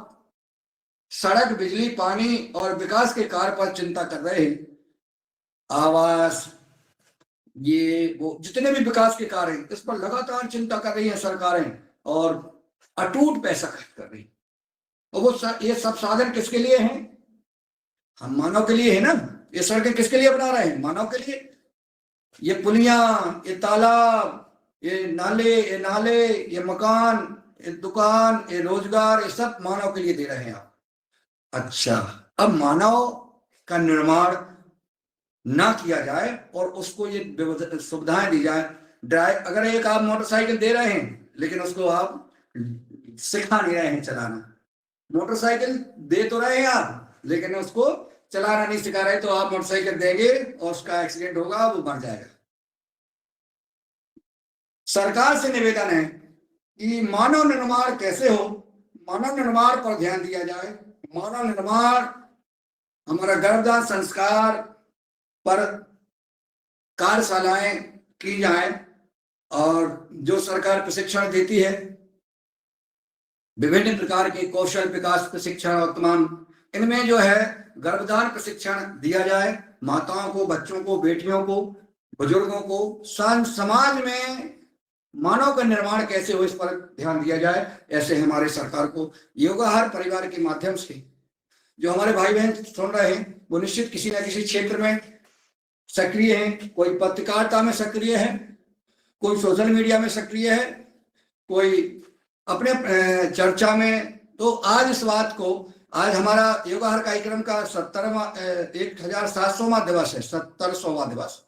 सड़क, बिजली, पानी और विकास के कार्य पर चिंता कर रहे हैं, आवास, ये वो जितने भी विकास के कार्य हैं, इस पर लगातार चिंता कर रही हैं सरकारें और अटूट पैसा खर्च कर रही हैं। और वो ये सब साधन किसके लिए हैं? हम मानव के लिए है ना। ये सड़कें किसके लिए बना रहे हैं? मानव के लिए। ये पुलियां, ये तालाब, ये नाले, ये मकान, ये दुकान, ये रोजगार, ये सब मानव के लिए दे रहे हैं आप। अच्छा, अब मानव का निर्माण ना किया जाए और उसको ये सुविधाएं दी जाए। अगर एक आप मोटरसाइकिल दे रहे हैं लेकिन उसको आप सिखा नहीं रहे हैं चलाना, मोटरसाइकिल दे तो रहे हैं आप लेकिन उसको चलाना नहीं सिखा रहे, तो आप मोटरसाइकिल देंगे और उसका एक्सीडेंट होगा, वो मर जाएगा। सरकार से निवेदन है कि मानव निर्माण कैसे हो, मानव निर्माण पर ध्यान दिया जाए। मानव निर्माण, हमारा गर्भदान संस्कार पर कार्यशालाएं की जाए और जो सरकार प्रशिक्षण देती है, विभिन्न प्रकार के कौशल विकास प्रशिक्षण और तमाम, इनमें जो है गर्भदान प्रशिक्षण दिया जाए। माताओं को, बच्चों को, बेटियों को, बुजुर्गों को, समाज में मानव का निर्माण कैसे हो, इस पर ध्यान दिया जाए। ऐसे हमारे सरकार को योगाहार परिवार के माध्यम से जो हमारे भाई बहन सुन रहे हैं वो निश्चित किसी न किसी क्षेत्र में सक्रिय हैं। कोई पत्रकारिता में सक्रिय है, कोई सोशल मीडिया में सक्रिय है, कोई अपने चर्चा में। तो आज इस बात को, आज हमारा योगाहार कार्यक्रम का 1700वां दिवस है, 1700वां दिवस।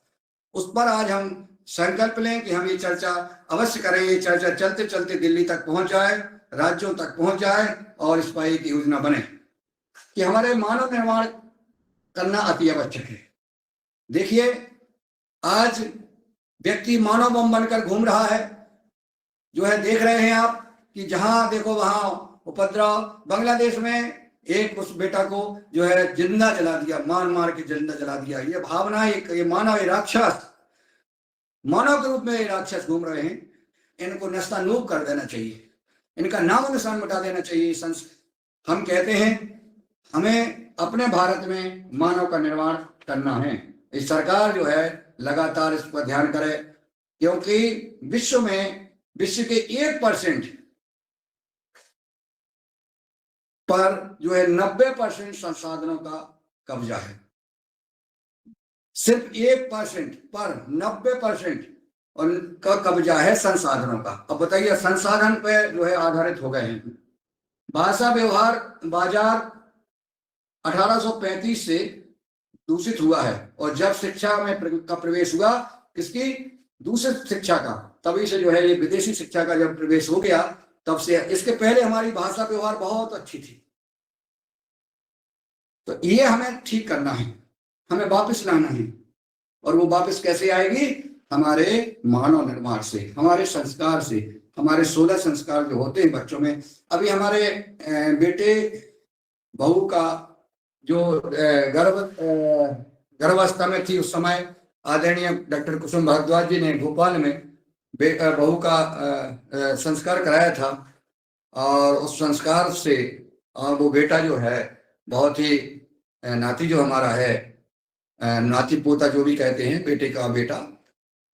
उस पर आज हम संकल्प लें कि हम ये चर्चा अवश्य करें। ये चर्चा चलते चलते दिल्ली तक पहुंच जाए, राज्यों तक पहुंच जाए और इस पर एक योजना बने कि हमारे मानव निर्माण करना अति आवश्यक है। देखिए, आज व्यक्ति मानव बम बनकर घूम रहा है, जो है देख रहे हैं आप कि जहां देखो वहां उपद्रव। बांग्लादेश में एक उस बेटा को जो है जिंदा जला दिया, मार मार के जिंदा जला दिया। ये भावना, ये मानव, ये राक्षस, मानव के रूप में ये राक्षस घूम रहे हैं। इनको नस्तानूब कर देना चाहिए, इनका नाम निशान मिटा देना चाहिए। हम कहते हैं हमें अपने भारत में मानव का निर्माण करना है। इस सरकार जो है लगातार इस पर ध्यान करे, क्योंकि विश्व के 1% पर जो है 90% संसाधनों का कब्जा है। सिर्फ 1% पर 90% का कब्जा है संसाधनों का। अब बताइए, संसाधन पे जो है आधारित हो गए हैं। भाषा व्यवहार बाजार 1835 से दूषित हुआ है, और जब शिक्षा में का प्रवेश हुआ, किसकी? दूषित शिक्षा का, तभी से जो है ये विदेशी शिक्षा का जब प्रवेश हो गया तब से। इसके पहले हमारी भाषा व्यवहार बहुत अच्छी थी। तो ये हमें ठीक करना है, हमें वापस लाना है। और वो वापस कैसे आएगी? हमारे मानव निर्माण से, हमारे संस्कार से, हमारे 16 संस्कार जो होते हैं बच्चों में। अभी हमारे बेटे बहू का जो गर्भावस्था में थी, उस समय आदरणीय डॉक्टर कुसुम भारद्वाज जी ने भोपाल में बहू का संस्कार कराया था, और उस संस्कार से वो बेटा जो है बहुत ही नाती जो हमारा है, नाती पोता जो भी कहते हैं, बेटे का बेटा,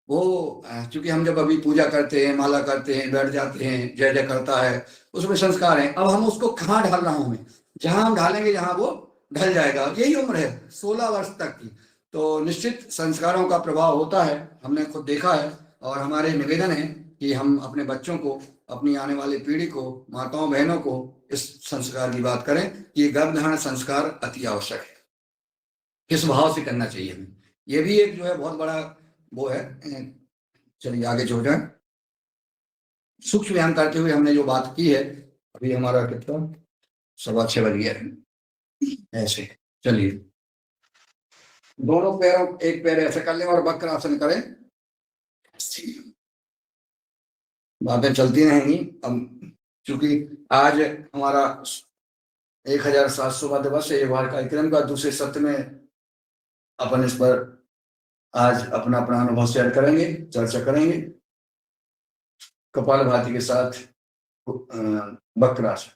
वो चूंकि हम जब अभी पूजा करते हैं, माला करते हैं, बैठ जाते हैं, जय जय करता है, उसमें संस्कार है। अब हम उसको कहाँ ढाल रहा हूँ? जहां हम ढालेंगे जहां वो ढल जाएगा। यही उम्र है 16 वर्ष तक की, तो निश्चित संस्कारों का प्रभाव होता है, हमने खुद देखा है। और हमारे निवेदन है कि हम अपने बच्चों को, अपनी आने वाली पीढ़ी को, माताओं बहनों को इस संस्कार की बात करें कि गर्भधारण संस्कार अति आवश्यक है। किस भाव से करना चाहिए हमें, ये भी एक जो है बहुत बड़ा वो है। चलिए आगे चल जाए। सूक्ष्म व्यायाम करते हुए हमने जो बात की है, अभी हमारा कितना 6:15 बज गया है। ऐसे चलिए, दोनों पैरों, एक पैर ऐसे कर लें और वक्र आसन करें। बातें चलती रहेंगी। अब चूंकि आज हमारा 1700वां दिवस है ये वार कार्यक्रम का, दूसरे सत्र में अपन इस पर आज अपना अपना अनुभव शेयर करेंगे, चर्चा करेंगे कपालभाति के साथ वक्रासन।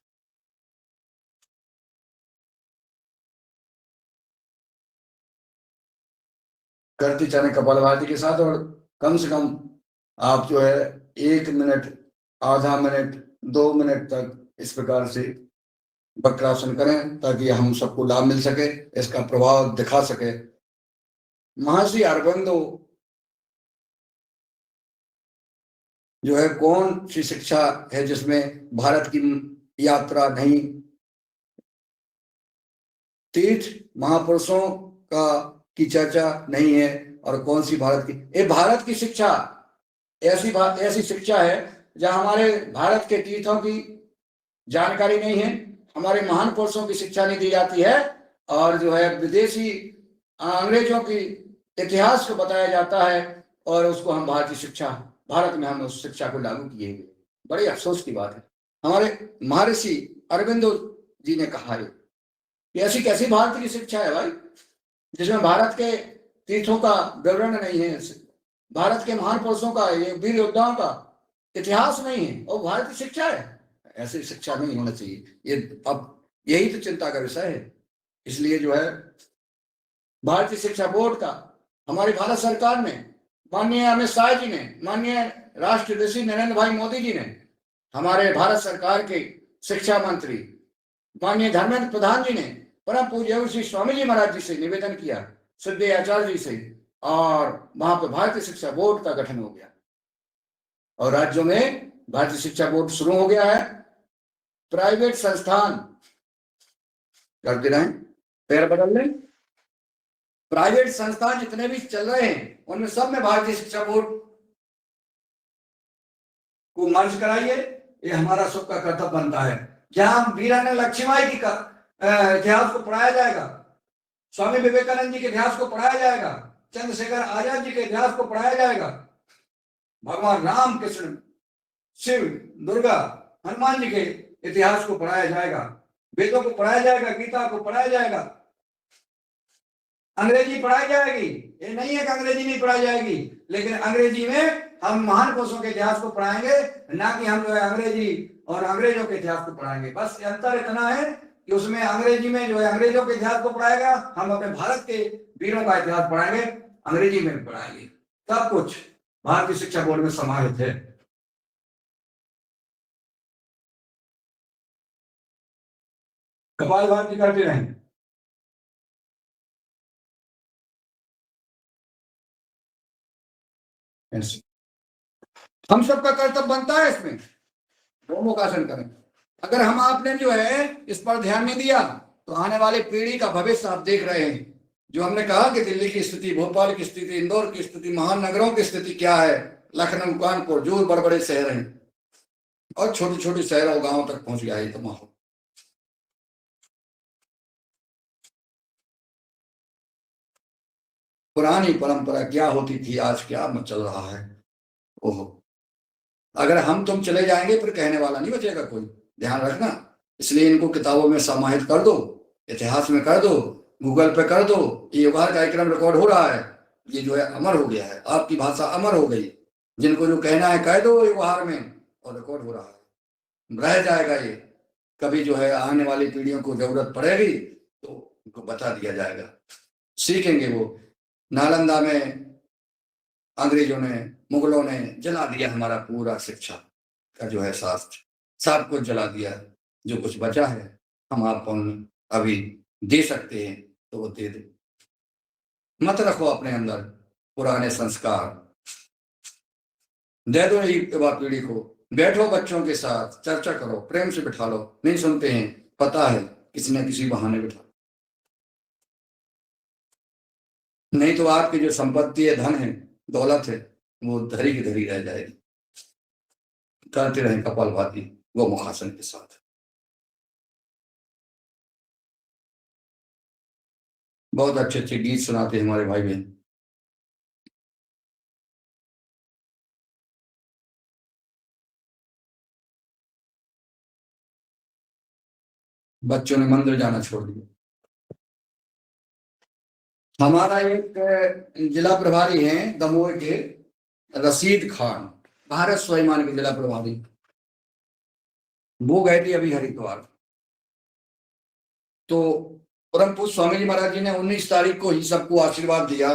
करते चले कपालभाति के साथ, और कम से कम आप जो है 1 मिनट, आधा मिनट, 2 मिनट तक इस प्रकार से वक्रासन करें, ताकि हम सबको लाभ मिल सके, इसका प्रभाव दिखा सके। महर्षि अरबिंदो जो है, कौन सी शिक्षा है जिसमें भारत की यात्रा नहीं, तीर्थ महापुरुषों का की चर्चा नहीं है, और कौन सी भारत की? ये भारत की शिक्षा ऐसी शिक्षा है जहां हमारे भारत के तीर्थों की जानकारी नहीं है, हमारे महान पुरुषों की शिक्षा नहीं दी जाती है, और जो है विदेशी अंग्रेजों की इतिहास को बताया जाता है, और उसको हम भारतीय शिक्षा, भारत में हम उस शिक्षा को लागू किए हुए। बड़ी अफसोस की बात है। हमारे महर्षि अरबिंदो जी ने कहा है कि ऐसी कैसी भारत की शिक्षा है भाई, जिसमें भारत के तीर्थों का विवरण नहीं है, भारत के महान पुरुषों का, ये वीर योद्धाओं का इतिहास नहीं है, और भारतीय शिक्षा है। ऐसी शिक्षा नहीं होना चाहिए। ये अब यही तो चिंता का विषय है। इसलिए जो है भारतीय शिक्षा बोर्ड का, हमारी भारत सरकार ने, माननीय अमित शाह जी ने, माननीय राष्ट्र ऋषि नरेंद्र भाई मोदी जी ने, हमारे भारत सरकार के शिक्षा मंत्री माननीय धर्मेंद्र प्रधान जी ने परम पूज्य श्री स्वामी जी महाराज जी से निवेदन किया, सिद्धे आचार्य जी से, और वहां पर भारतीय शिक्षा बोर्ड का गठन हो गया, और राज्यों में भारतीय शिक्षा बोर्ड शुरू हो गया है। प्राइवेट संस्थान करते रहें, पैर बदल लें। प्राइवेट संस्थान जितने भी चल रहे हैं, उनमें सब में भारतीय शिक्षा बोर्ड को मंच कराइए, ये हमारा सबका कर्तव्य बनता है। जहां वीरांगना लक्ष्मीबाई की इतिहास को पढ़ाया जाएगा, स्वामी विवेकानंद जी के इतिहास को पढ़ाया जाएगा, चंद्रशेखर आजाद जी के इतिहास को पढ़ाया जाएगा, भगवान राम कृष्ण, शिव, दुर्गा, हनुमान जी के इतिहास को पढ़ाया जाएगा, वेदों को पढ़ाया जाएगा, गीता को पढ़ाया जाएगा, अंग्रेजी पढ़ाई जाएगी। ये नहीं है कि अंग्रेजी नहीं पढ़ाई जाएगी, लेकिन अंग्रेजी में हम महान पुरुषों के इतिहास को पढ़ाएंगे, ना कि हम जो है अंग्रेजी और अंग्रेजों के इतिहास को पढ़ाएंगे। बस अंतर इतना है कि उसमें अंग्रेजी में जो है अंग्रेजों के इतिहास को पढ़ाएगा, हम अपने भारत के वीरों का इतिहास पढ़ाएंगे, अंग्रेजी में भी पढ़ाएंगे। सब कुछ भारतीय शिक्षा बोर्ड में समाहित है। कपालभाति करते रहें। हम सबका कर्तव्य बनता है इसमें गोमुखासन करें। अगर हम आपने जो है इस पर ध्यान नहीं दिया तो आने वाली पीढ़ी का भविष्य आप देख रहे हैं। जो हमने कहा कि दिल्ली की स्थिति, भोपाल की स्थिति, इंदौर की स्थिति, महानगरों की स्थिति क्या है, लखनऊ, कानपुर, जो बड़े बड़े शहर हैं और छोटे छोटे शहरों गांवों तक पहुंच गया है तो माहौल। पुरानी परंपरा क्या होती थी, आज क्या चल रहा है। ओहो, अगर हम तुम चले जाएंगे फिर कहने वाला नहीं बचेगा कोई, ध्यान रखना। इसलिए इनको किताबों में समाहित कर दो, इतिहास में कर दो, गूगल पे कर दो। ये युगार कार्यक्रम रिकॉर्ड हो रहा है, ये जो है अमर हो गया है, आपकी भाषा अमर हो गई। जिनको जो कहना है कह दो युगार में, और रिकॉर्ड हो रहा है, रह जाएगा ये। कभी जो है आने वाली पीढ़ियों को जरूरत पड़ेगी तो उनको बता दिया जाएगा, सीखेंगे वो। नालंदा में अंग्रेजों ने, मुगलों ने जला दिया हमारा पूरा शिक्षा का जो है शास्त्र, सब कुछ जला दिया। जो कुछ बचा है हम आप अभी दे सकते हैं तो वो दे दे। मत रखो अपने अंदर पुराने संस्कार, दे दो युवा पीढ़ी को। बैठो बच्चों के साथ चर्चा करो, प्रेम से बिठा लो। नहीं सुनते हैं, पता है किसी न किसी बहाने बिठा, नहीं तो आपकी जो संपत्ति है, धन है, दौलत है, वो धरी की धरी रह जाएगी। करते रहें कपालभाति गोमुखासन के साथ। बहुत अच्छे अच्छे गीत सुनाते हैं हमारे भाई बहन। बच्चों ने मंदिर जाना छोड़ दिया। हमारा एक जिला प्रभारी हैं दमोह के, रशीद खान, भारत स्वाभिमान के जिला प्रभारी, वो गए थे अभी हरिद्वार। तो परम पूज्य स्वामी जी महाराज जी ने 19 तारीख को ही सबको आशीर्वाद दिया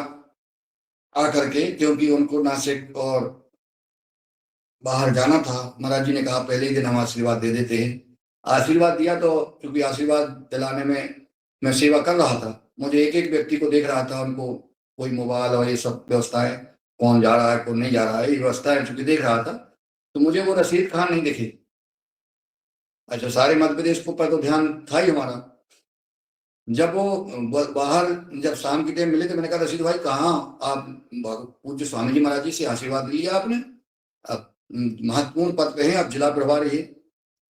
आकर के, क्योंकि उनको नासिक और बाहर जाना था। महाराज जी ने कहा पहले ही दिन हम आशीर्वाद दे देते हैं। आशीर्वाद दिया तो क्योंकि आशीर्वाद दिलाने में मैं सेवा कर रहा था, मुझे एक एक व्यक्ति को देख रहा था, उनको कोई मोबाइल और ये सब व्यवस्थाएं, कौन जा रहा है कौन नहीं जा रहा है, ये व्यवस्थाएं चूंकि देख रहा था, तो मुझे वो रशीद खान नहीं दिखे। अच्छा, सारे मध्य प्रदेश को पर तो ध्यान था ही हमारा। जब वो बाहर, जब शाम के टाइम मिले तो मैंने कहा रशीद भाई कहाँ आप पूज्य स्वामी जी महाराज जी से आशीर्वाद लिया आपने, अब महत्वपूर्ण पद पे हैं, आप जिला प्रभारी है।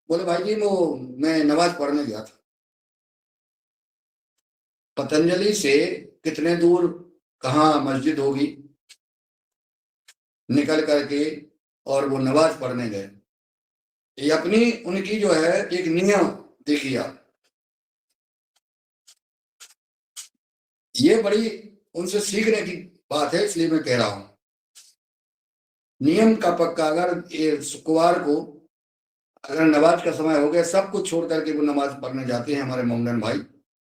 बोले भाई जी वो मैं नमाज पढ़ने गया था, पतंजलि से कितने दूर कहाँ मस्जिद होगी, निकल करके और वो नमाज पढ़ने गए। ये अपनी उनकी जो है एक नियम देखिए आप, ये बड़ी उनसे सीखने की बात है, इसलिए मैं कह रहा हूं। नियम का पक्का, अगर ये शुक्रवार को अगर नमाज का समय हो गया, सब कुछ छोड़ करके वो नमाज पढ़ने जाते हैं हमारे मोमडन भाई,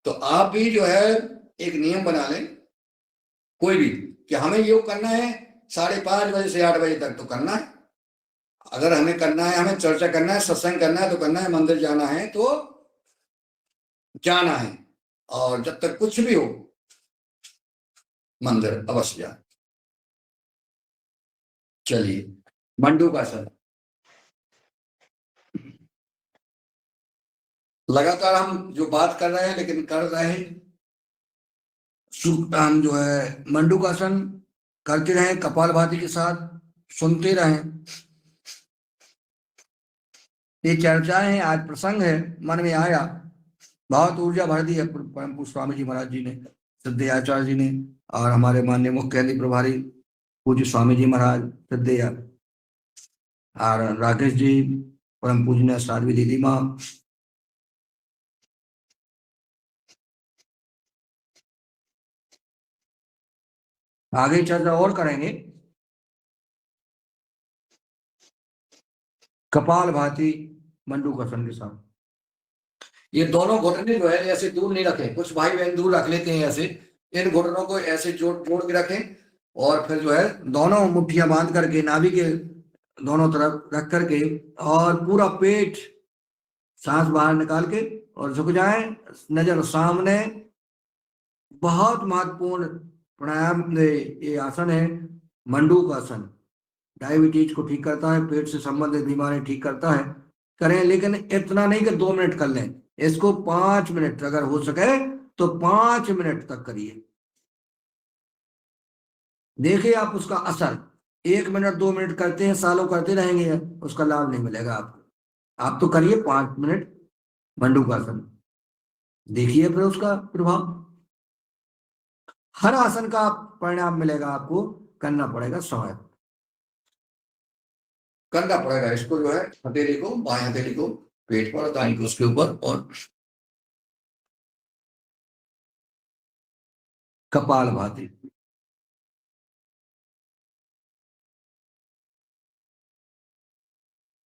तो आप भी जो है एक नियम बना लें कोई भी, कि हमें योग करना है 5:30 बजे से 8 बजे तक तो करना है। अगर हमें करना है, हमें चर्चा करना है, सत्संग करना है तो करना है, मंदिर जाना है तो जाना है, और जब तक कुछ भी हो मंदिर अवश्य जाए। चलिए, मंडूकासन लगातार हम जो बात कर रहे हैं, लेकिन कर रहे हैं हम जो है मंडूकासन करते रहें, कपालभाति के साथ सुनते रहें। ये चर्चाएं हैं, आज प्रसंग है, मन में आया, बहुत ऊर्जा भर दी है परम पूज्य स्वामी जी महाराज जी ने, श्रद्धेय आचार्य जी ने, और हमारे माननीय मुख्य केंद्रीय प्रभारी पूज्य स्वामी जी महाराज श्रद्धेय और राकेश जी, परम पूजनीय साध्वी दीदी माँ, आगे चर्चा और करेंगे। कपाल भाती मंडूकासन के साथ ये दोनों घुटने जो है ऐसे दूर नहीं रखें, कुछ भाई बहन दूर रख लेते हैं ऐसे, इन घुटनों को ऐसे जोड़ जोड़ के रखें और फिर जो है दोनों मुट्ठियां बांध करके नाभि के दोनों तरफ रख करके और पूरा पेट सांस बाहर निकाल के और झुक जाए, नजर सामने। बहुत महत्वपूर्ण प्राणायाम ये आसन है मंडूक आसन, डायबिटीज को ठीक करता है, पेट से संबंधित बीमारी ठीक करता है, करें, लेकिन इतना नहीं कि 2 मिनट कर लें, इसको 5 मिनट अगर हो सके तो 5 मिनट तक करिए, देखिए आप उसका असर। 1 मिनट 2 मिनट करते हैं, सालों करते रहेंगे, उसका लाभ नहीं मिलेगा आपको। आप तो करिए 5 मिनट मंडूकासन, देखिए फिर उसका प्रभाव। हर आसन का परिणाम मिलेगा आपको, करना पड़ेगा समय, करना पड़ेगा इसको जो है, हथेली को, बाएं हथेली को पेट पर, दाईं को उसके ऊपर, और कपाल भाती।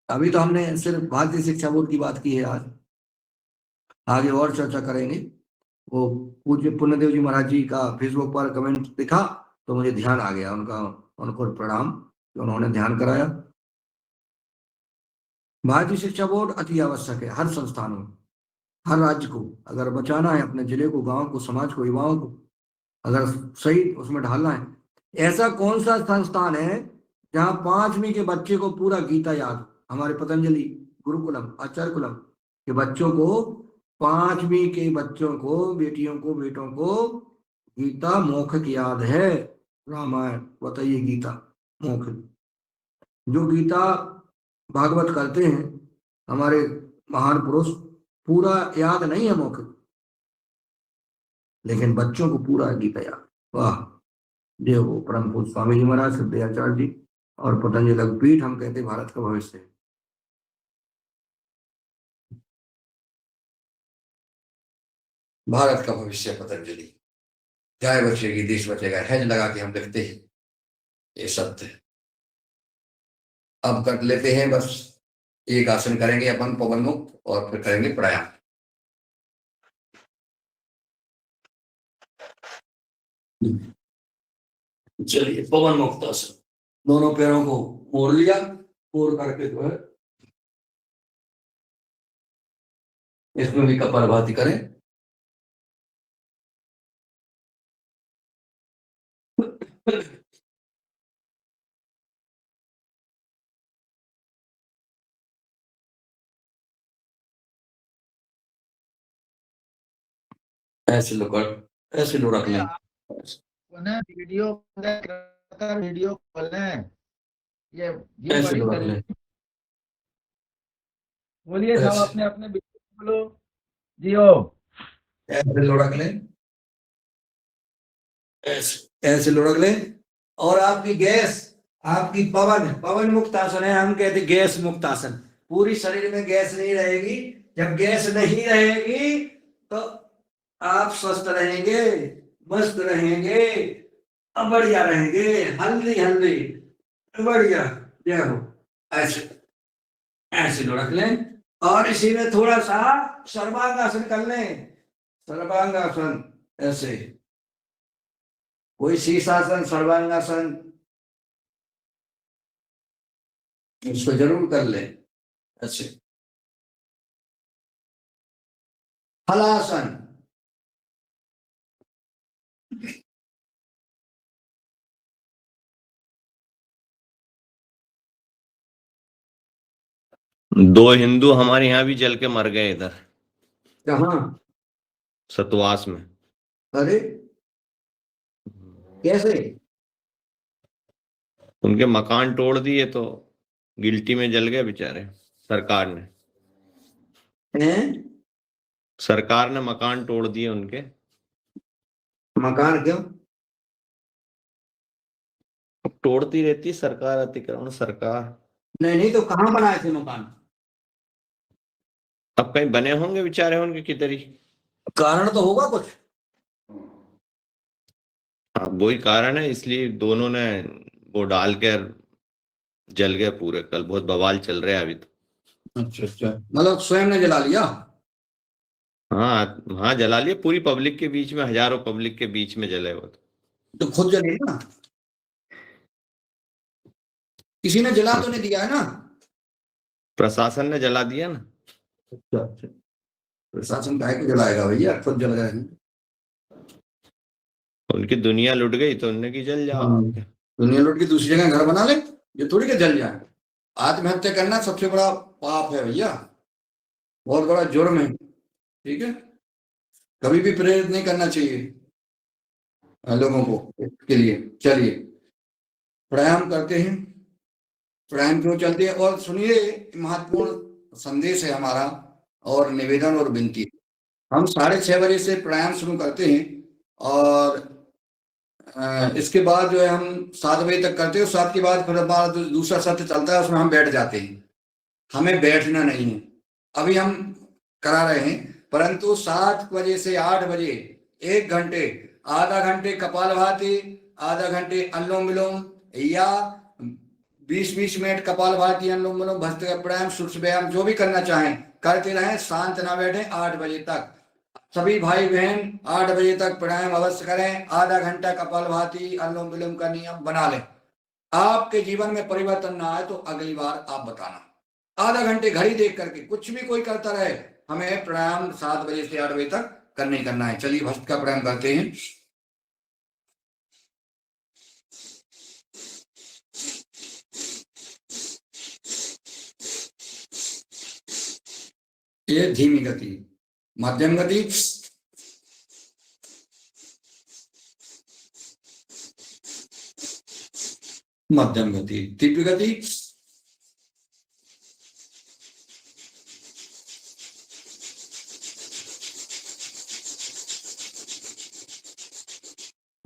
अभी तो हमने सिर्फ भारतीय शिक्षा बोर्ड की बात की है, आज आगे और चर्चा करेंगे। वो पूज्य पुण्यदेव जी महाराज जी का फेसबुक पर कमेंट दिखा तो मुझे ध्यान आ गया उनका, उनको प्रणाम, उन्होंने ध्यान कराया। भारतीय शिक्षा बोर्ड अति आवश्यक है, हर संस्थानों में, हर राज्य को अगर बचाना है, अपने जिले को, गांव को, समाज को, युवाओं को अगर सही उसमें ढालना है। ऐसा कौन सा संस्थान है जहां 5वीं के बच्चे को पूरा गीता याद? हमारे पतंजलि गुरुकुलम आचार्य कुलम के बच्चों को, 5वीं के बच्चों को, बेटियों को, बेटों को गीता मौखिक याद है। रामायण बताइए, गीता मौखिक। जो गीता भागवत करते हैं हमारे महान पुरुष, पूरा याद नहीं है मौखिक, लेकिन बच्चों को पूरा गीता याद। वाह, देव परम पूज्य स्वामी जी महाराज, श्रद्धेय आचार्य जी और पतंजलि पीठ, हम कहते भारत का भविष्य है। भारत का भविष्य पतंजलि, गाय बचेगी देश बचेगा, हैज लगा के हम लिखते हैं, ये सत्य है। अब कर लेते हैं, बस एक आसन करेंगे अपन पवन मुक्त, और फिर करेंगे प्राणायाम। चलिए, पवन मुक्त आसन, दोनों पैरों को मोड़ लिया, मोड़ करके जो है इसमें भी कपालभाति करें। ऐसे लो कर, ऐसे लो रख लें, उन्हें वीडियो वीडियो खोल लें, ये ऐसे बड़ी लो रख लें, बोलिए सब ऐसे। अपने अपने वीडियो खोलो जियो, ऐसे लो रख लें, ऐसे लो रख लें। और आपकी गैस, आपकी पवन, पवन मुक्त आसन है, हम कहते गैस मुक्त आसन। पूरी शरीर में गैस नहीं रहेगी, जब गैस नहीं रहेगी तो आप स्वस्थ रहेंगे, मस्त रहेंगे, बढ़िया रहेंगे, हेल्दी हेल्दी, बढ़िया, जय हो। ऐसे ऐसे लो रख लें, और इसी में थोड़ा सा सर्वांगासन कर लें, सर्वांगासन, ऐसे कोई शीर्षासन, सर्वांगासन, इसको जरूर कर ले। ऐसे हलासन, दो हिंदू हमारे यहाँ भी जल के मर गए इधर कहाँ? सतवास में। अरे कैसे? उनके मकान तोड़ दिए तो गिल्टी में जल गए बेचारे, सरकार ने। हैं? सरकार ने मकान तोड़ दिए उनके। मकान क्यों? अब तोड़ती रहती है सरकार, अतिक्रमण सरकार। नहीं नहीं, तो कहाँ बनाए थे मकान? अब कहीं बने होंगे बेचारे उनके किधर ही। कारण तो होगा कुछ। हाँ वही कारण है, इसलिए दोनों ने वो डाल कर जल गए पूरे। कल बहुत बवाल चल रहा है अभी तो। अच्छा अच्छा, मतलब स्वयं ने जला लिया? हाँ हाँ, जला लिए पूरी पब्लिक के बीच में, हजारों पब्लिक के बीच में जले वो तो खुद जले ना, किसी ने जला तो नहीं दिया है ना? प्रशासन ने जला दिया ना। अच्छा अच्छा, प्रशासन काहे को जलाएगा भैया, खुद जल गए हैं। उनकी दुनिया लुट गई तो उनने की जल जाओ। दुनिया लूट की दूसरी जगह घर बना ले, ये थोड़ी के जल जाए। आत्महत्या करना सबसे बड़ा पाप है भैया, बहुत बड़ा जुर्म है, ठीक है? कभी भी प्रेरित नहीं करना चाहिए लोगों को इसके लिए। चलिए प्राणायाम करते हैं। प्राणायाम क्यों चलते हैं, और सुनिए, महत्वपूर्ण संदेश है हमारा और निवेदन और विनती। हम 6:30 बजे से प्राणायाम शुरू करते हैं और इसके बाद जो है हम 7 बजे तक करते हैं। 7 के बाद फिर हमारा दूसरा सत्र चलता है, उसमें हम बैठ जाते हैं। हमें बैठना नहीं है, अभी हम करा रहे हैं, परंतु 7 बजे से 8 बजे 1 घंटे, आधा घंटे कपालभाति, आधा घंटे अनुलोम विलोम, या 20-20 मिनट कपालभाति, अनुलोम विलोम, भस्त्रिका प्राणायाम, सूक्ष्म व्यायाम, जो भी करना चाहें करते रहें, शांत ना बैठे। 8 बजे तक सभी भाई बहन 8 बजे तक प्राणायाम अवश्य करें। आधा घंटा कपालभाति, अनुलोम विलोम का नियम बना लें। आपके जीवन में परिवर्तन ना आए तो अगली बार आप बताना। आधा घंटे घड़ी देख करके कुछ भी कोई करता रहे, हमें प्राणायाम 7 बजे से 8 बजे तक करना ही करना है। चलिए भस्त्रिका प्राणायाम करते हैं। ये धीमी गति, मध्यम गति, मध्यम गति, तीव्र गति,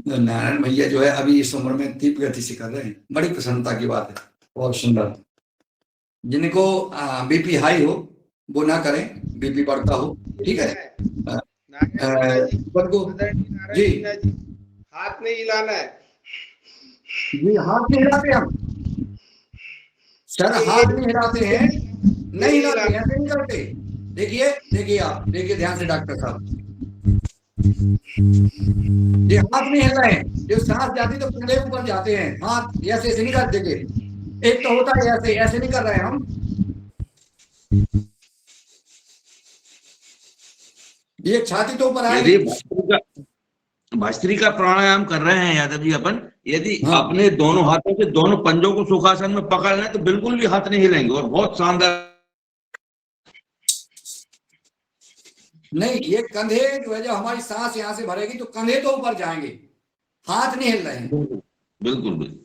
नारायण भैया जो है अभी इस उम्र में तीव्र गति से कर रहे हैं, बड़ी प्रसन्नता की बात है, बहुत सुंदर। जिनको बीपी हाई हो वो ना करें, बीपी बढ़ता हो, ठीक है? जी हाथ नहीं हिलाना है जी, हाथ नहीं हिलाते हम सर, हाथ नहीं हिलाते हैं, नहीं हिलाते हैं, ऐसे नहीं करते। देखिए देखिए, आप देखिए ध्यान से डॉक्टर साहब, ये हाथ नहीं हिल रहे हैं, जो सांस जाती तो कंधे ऊपर जाते हैं, हाथ ऐसे ऐसे नहीं करते। एक तो होता है ऐसे, ऐसे नहीं कर रहे हैं हम, ये छाती तो ऊपर यदि आएगी। भस्त्रिका प्राणायाम कर रहे हैं यादव जी अपन, यदि हाँ। अपने दोनों हाथों से दोनों पंजों को सुखासन में पकड़ लें तो बिल्कुल भी हाथ नहीं हिलेंगे और बहुत शानदार। नहीं, ये कंधे जो है, जब हमारी सांस यहाँ से भरेगी तो कंधे तो ऊपर जाएंगे, हाथ नहीं हिल रहे हैं। बिल्कुल बिल्कुल।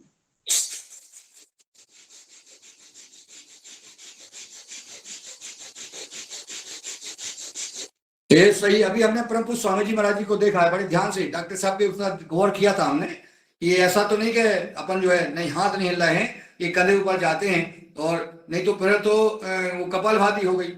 ये सही। अभी हमने परम पूज्य स्वामी जी महाराज जी को देखा है बड़े ध्यान से, डॉक्टर साहब के उसका गौर किया था हमने, कि ऐसा तो नहीं कि अपन जो है नहीं हाथ नहीं हिल रहे हैं, ये कंधे ऊपर जाते हैं, और नहीं तो फिर तो वो कपालभाति हो गई।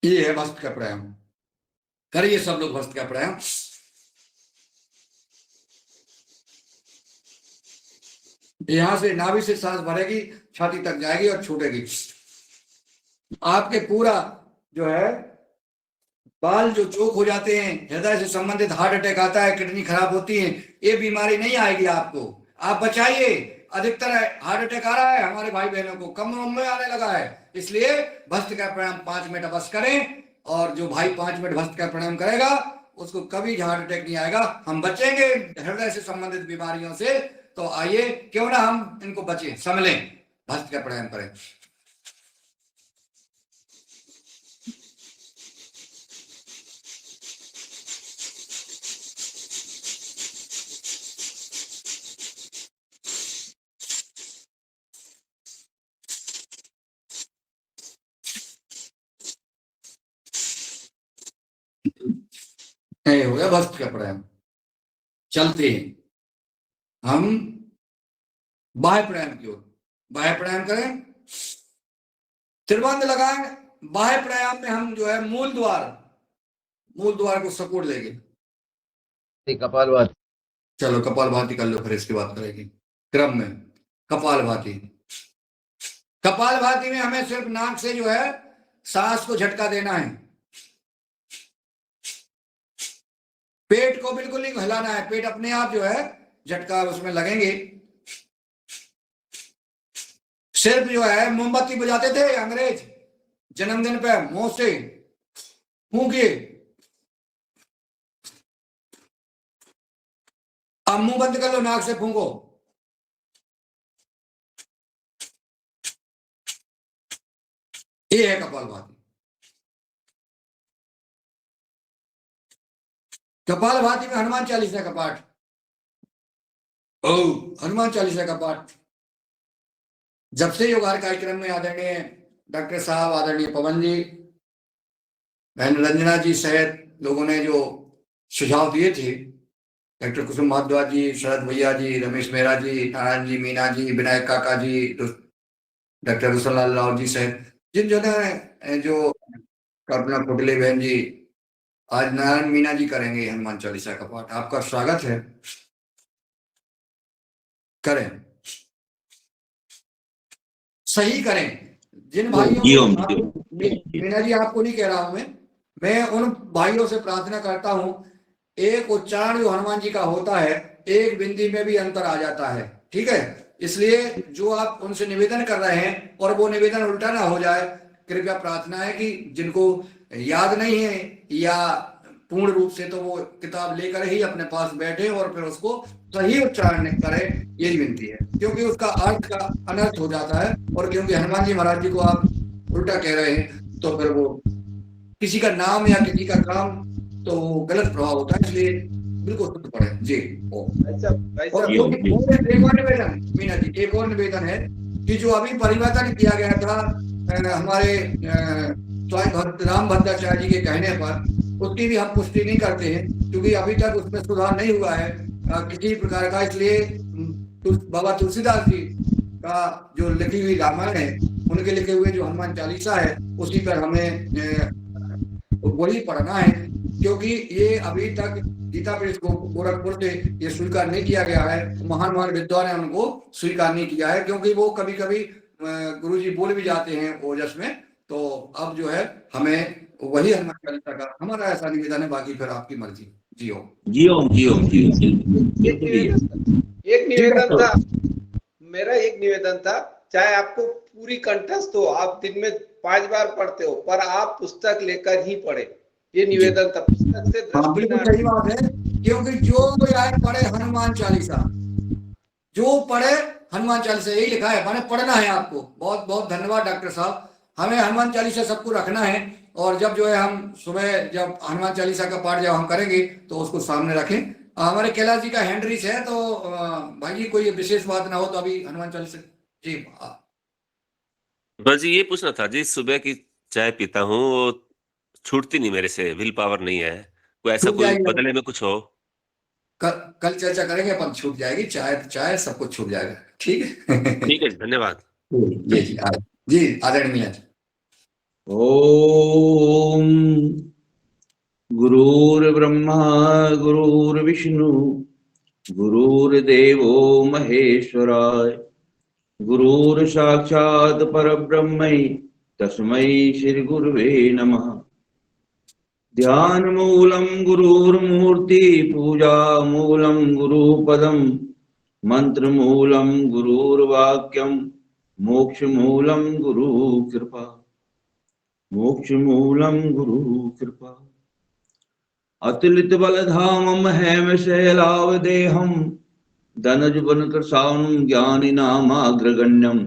ये है भस्त्रिका प्राणायाम, करिए सब लोग भस्त्रिका प्राणायाम। यहां से नाभि से सांस भरेगी, छाती तक जाएगी और छूटेगी। आपके पूरा जो है बाल जो चोक हो जाते हैं, हृदय से संबंधित हार्ट अटैक आता है, किडनी खराब होती है, ये बीमारी नहीं आएगी आपको। आप बचाइए। अधिकतर हार्ट अटैक आ रहा है हमारे भाई बहनों को, कम उम्र में आने लगा है, इसलिए भस्त्रिका प्राणायाम 5 मिनट अवश्य करें। और जो भाई 5 मिनट भस्त्रिका प्राणायाम करेगा उसको कभी हार्ट अटैक नहीं आएगा, हम बचेंगे हृदय से संबंधित बीमारियों से। तो आइए, क्यों ना हम इनको बचे, संभलें, भस्त्रिका प्राणायाम करें। ये हो गया वस्त्र का प्राणायाम। चलते हैं हम बाह्य प्राणायाम की ओर। बाह्य प्राणायाम करें, त्रिबंध लगाएं। बाह्य प्राणायाम में हम जो है मूल द्वार को सपोर्ट देंगे। कपालभाति। चलो कपालभाति कर लो, फिर इसके बाद करेंगे क्रम में कपालभाति। कपालभाति में हमें सिर्फ नाक से जो है सांस को झटका देना है, पेट को बिल्कुल नहीं हिलाना है। पेट अपने आप जो है झटका उसमें लगेंगे। सिर्फ जो है मोमबत्ती बुझाते थे अंग्रेज जन्मदिन पे, मुंह से फूंकिए। अब मुंह बंद कर लो, नाक से फूंको। ये है कपालभाति। कपालभाति में हनुमान चालीसा का पाठ, हनुमान चालीसा का पाठ जब से योगार कार्यक्रम में आदरणीय डॉक्टर साहब, आदरणीय पवन जी, बहन रंजना जी सहित लोगों ने जो सुझाव दिए थे, डॉक्टर कुसुम भारद्वाज जी, शरद भैया जी, रमेश मेहरा जी, नारायण जी, मीना जी, विनायक काका जी, डॉक्टर रुसनलाल राव जी सहित जिन जो ने जो कल्पना कोटले बहन जी, आज नारायण मीना जी करेंगे हनुमान चालीसा का पाठ। आपका स्वागत है, करें, सही करें। जिन भाइयों को, मीना जी आपको नहीं कह रहा हूं मैं उन भाइयों से प्रार्थना करता हूं, एक उच्चारण जो हनुमान जी का होता है, एक बिंदी में भी अंतर आ जाता है, ठीक है। इसलिए जो आप उनसे निवेदन कर रहे हैं और वो निवेदन उल्टा ना हो जाए, कृपया प्रार्थना है कि जिनको याद नहीं है या पूर्ण रूप से, तो वो किताब लेकर ही अपने पास बैठे और फिर उसको सही उच्चारण करें, यही विनती है, क्योंकि उसका अर्थ का अनर्थ हो जाता है। और क्योंकि हनुमान जी महाराज जी को आप उल्टा कह रहे हैं तो फिर वो किसी का नाम या किसी का काम तो गलत प्रभाव होता है, इसलिए बिल्कुल शुद्ध पढ़े जी। और एक और निवेदन मीना जी, एक और निवेदन है कि जो अभी परिवर्तन किया गया था हमारे स्वामी राम भद्राचार्य जी के कहने पर, उसकी भी हम पुष्टि नहीं करते हैं, क्योंकि अभी तक उसमें सुधार नहीं हुआ है किसी प्रकार का। इसलिए बाबा तुलसीदास जी का जो लिखी हुई रामायण है, उनके लिखे हुए जो हनुमान चालीसा है, उसी पर हमें वही पढ़ना है, क्योंकि ये अभी तक गीता प्रेस को गोरखपुर से ये स्वीकार नहीं किया गया है। महान विद्वान ने उनको स्वीकार नहीं किया है, क्योंकि वो कभी कभी गुरुजी बोल भी जाते हैं ओजस में। तो अब जो है हमें वही हनुमान चालीसा का हमारा ऐसा निवेदन है, बाकी फिर आपकी मर्जी। जी ओम जी ओम जी ओम जी ओम। एक निवेदन था मेरा, एक निवेदन था, चाहे आपको पूरी कंठस्थ हो, आप दिन में 5 बार पढ़ते हो, पर आप पुस्तक लेकर ही पढ़े, ये निवेदन था। पुस्तक से बिल्कुल सही बात है, क्योंकि जो पढ़े हनुमान चालीसा, जो पढ़े हनुमान चालीसा, यही लिखा है, मैंने पढ़ना है आपको। बहुत बहुत धन्यवाद डॉक्टर साहब। हमें हनुमान चालीसा सबको रखना है, और जब जो है हम सुबह जब हनुमान चालीसा का पाठ जब हम करेंगे तो उसको सामने रखें। हमारे कैलाश जी का हैंड रीच है, तो भाई जी कोई विशेष बात ना हो तो अभी हनुमान चालीसा जी। बस जी ये पूछना था जी, सुबह की चाय पीता हूँ, वो छूटती नहीं मेरे से, विल पावर नहीं है, कोई ऐसा कोई बदले में कुछ हो? कल चर्चा करेंगे अपन, छूट जाएगी चाय सब कुछ छूट जाएगा, ठीक है। ठीक है, धन्यवाद जी आदरणीय। ओम गुरुर्ब्रह्मा गुरुर्विष्णु गुरुर्देवो महेश्वराय गुरुर साक्षात् परब्रह्मै तस्मै श्री गुरुवे नमः। ध्यान मूलम गुरुर्मूर्ति पूजा मूलम गुरुपदम मंत्र मूलम गुरुर्वाक्यम मोक्ष मूलम गुरु कृपा मोक्ष मूलम गुरु कृपा। अतुलित बलधामम हेम शैलावदेहम धनज बन कृशानम ज्ञानिनामाग्रगण्यम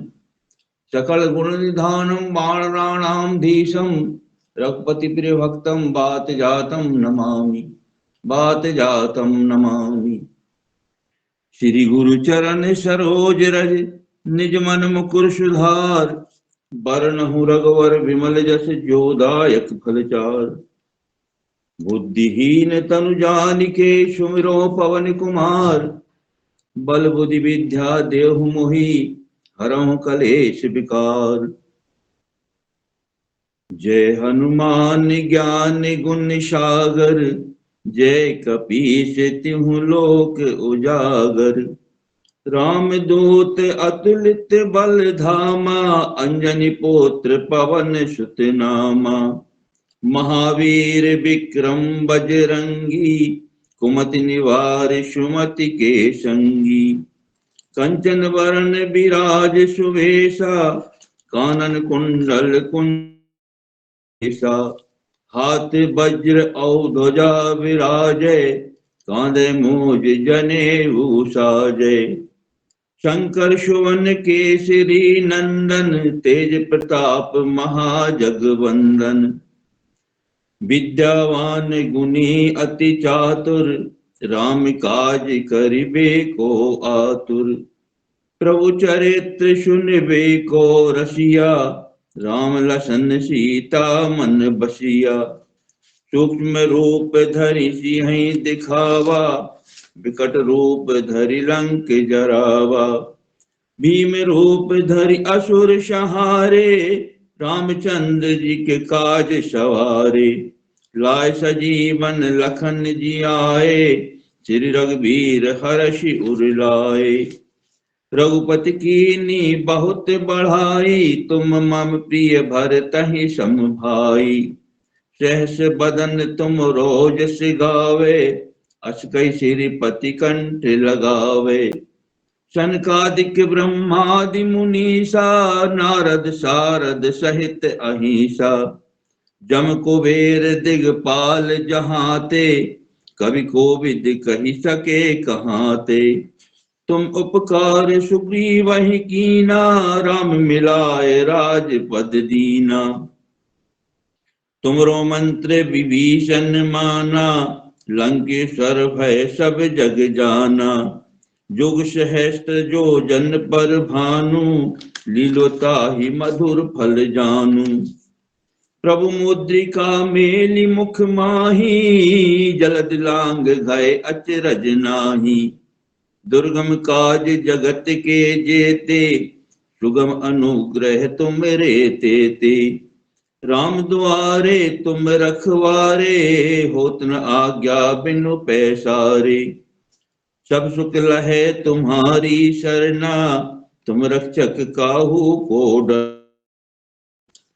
सकल गुण निधानम बाणराणाम धीशम रघुपति प्रिय भक्तम बात जातम नमामि। श्री गुरु चरण सरोज रज निज मन मुकुर सुधार बरनहु रघुवर विमल जस जोदायक फलचार। बुद्धिहीन तनु जानिके सुमिरो पवन कुमार। बल बुद्धि विद्या देहु मोहि हरहु कलेश विकार। जय हनुमान ज्ञान गुण सागर, जय कपीस तिहु लोक उजागर। रामदूत अतुलित बल धामा, अंजनी पुत्र पवन सुत नामा। महावीर विक्रम बजरंगी, कुमति निवार सुमति के संगी। कंचन वरण विराज सुवेशा, कानन कुंडल कुंडेसा। हाथ वज्र और ध्वजा विराजे, कांधे मूज जनेऊ साजे। शंकर सुवन केसरी नंदन, तेज प्रताप महाजगवंदन। विद्यावान गुणी अति चातुर, राम काज करिबे को आतुर। प्रभु चरित्र सुनबे को रसिया, राम लसन सीता मन बसिया। सूक्ष्म रूप धरि सिंहि दिखावा, विकट रूप धरि लंक जरावा। भीम रूप धरि असुर संहारे, रामचंद्र जी के काज सवारे। लाय सजीवन लखन जी आए, श्री रघुबीर हर्षि उर लाए। रघुपति कीन्ही बहुत बढ़ाई, तुम मम प्रिय भरतहि सम भाई। सहस बदन तुम रोजस गावे, अस कई श्रीपति कंठ लगावे। सनकादिक ब्रह्मादि मुनीसा, नारद सारद सहित अहिंसा। जम कुबेर दिगपाल जहाते, कवि कोविद कहि सके कहाते। तुम उपकार सुग्रीवहि कीना, राम मिलाए राजपद दीना। तुमरो मंत्र विभीषण माना, लंकेश्वर भय सब जग जाना। जुग सहस्त्र जो जन पर भानु, लीलोताहि मधुर फल जानू। प्रभु मुद्रिका मेलि मुख माही, जलद लांग गए अचरज नाही। दुर्गम काज जगत के जेते, सुगम अनुग्रह तुम रे तेते। राम दुआरे तुम रखवारे, होत न आज्ञा बिनु पैसारे। सब सुख लहे तुम्हारी शरणा, तुम रक्षक काहू को डर।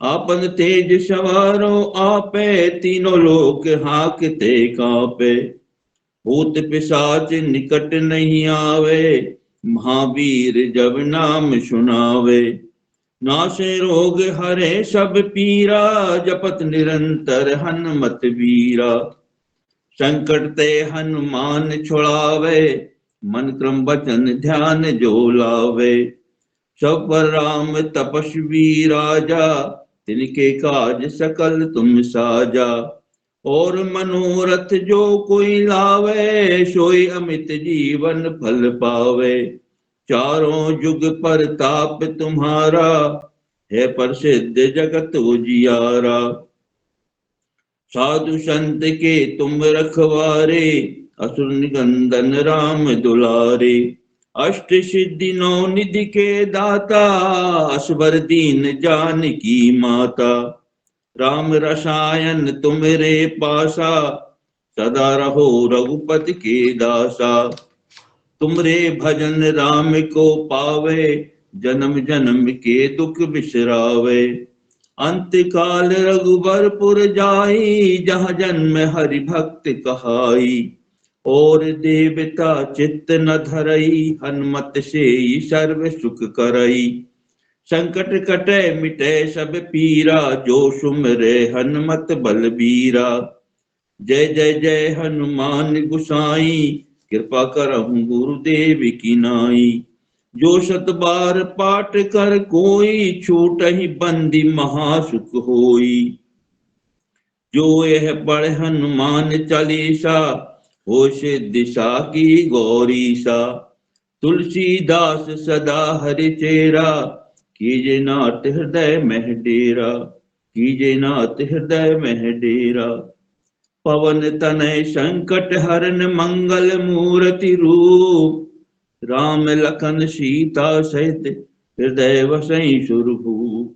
आपन तेज सवारो आपे, तीनों लोक हाकते कांपे। भूत पिशाच निकट नहीं आवे, महावीर जब नाम सुनावे। नाशे रोग हरे सब पीरा, जपत निरंतर हनुमत वीरा। संकट ते हनुमान छुड़ावे, मन क्रम वचन ध्यान जो लावे। सब पर राम तपस्वी राजा, तिनके काज सकल तुम साजा। और मनोरथ जो कोई लावे, सोई अमित जीवन फल पावे। चारों जुग परताप तुम्हारा, है प्रसिद्ध जगत उजियारा। साधु संत के तुम रखवारे, असुर निकंदन राम दुलारे। अष्ट सिद्धि नौ निधि के दाता, असबर दीन जानकी माता। राम रसायन तुमरे पासा, सदा रहो रघुपति के दासा। तुमरे भजन राम को पावे, जन्म जन्म के दुख बिसरावे। अंत काल रघुबरपुर जाई, जहाँ जन्म हरि भक्त कहाई। और देवता चित्त न धरई, हनुमत से सर्व सुख करई। संकट कटे मिटे सब पीरा, जो सुमरे हनुमत बलबीरा। जय जय जय हनुमान गुसाई, कृपा करहु गुरुदेव की नाई। जो सत बार पाठ कर कोई, छूटहि बंदी महासुख होई। जो यह पढ़ हनुमान चालीसा, होश दिशा की गौरीसा। तुलसीदास सदा हरि चेरा, कीजे नाथ हृदय मह डेरा। कीजे नाथ हृदय मह डेरा। पवन तनय संकट हरन मंगल मूर्ति रूप, राम लखन सीता सहित हृदय वसई सुरभूप।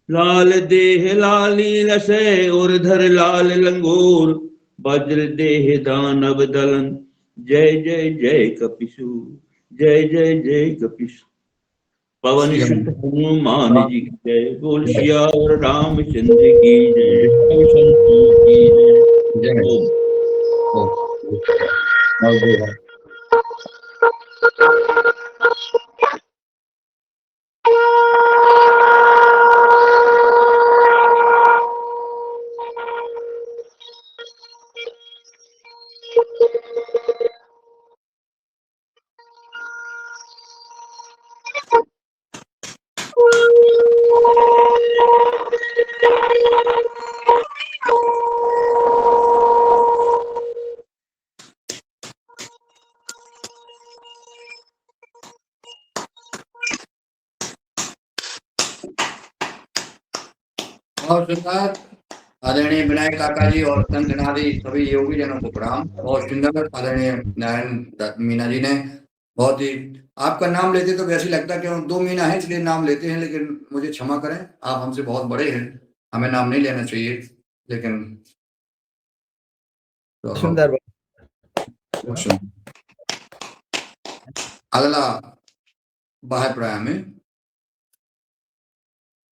लाल देह लाली लसै और धर लाल लंगोर, वज्र देह दानव दलन जय जय जय कपिसु, जय जय जय कपिसु। पवन सुत हनुमान जी की जय, बोल सियावर रामचंद्र की जय, सब संतों की जय। जय ओम। और सुंदर आदरणीय विनायक काका जी और संत नादी सभी योगी जनों को प्रणाम। और सुंदर आदरणीय नारायण मीना जी ने बहुत ही, आपका नाम लेते तो वैसे लगता कि 2 मीना है इसलिए नाम लेते हैं, लेकिन मुझे क्षमा करें, आप हमसे बहुत बड़े हैं, हमें नाम नहीं लेना चाहिए, लेकिन तो सुंदर अगला बाह्य प्राणायाम है।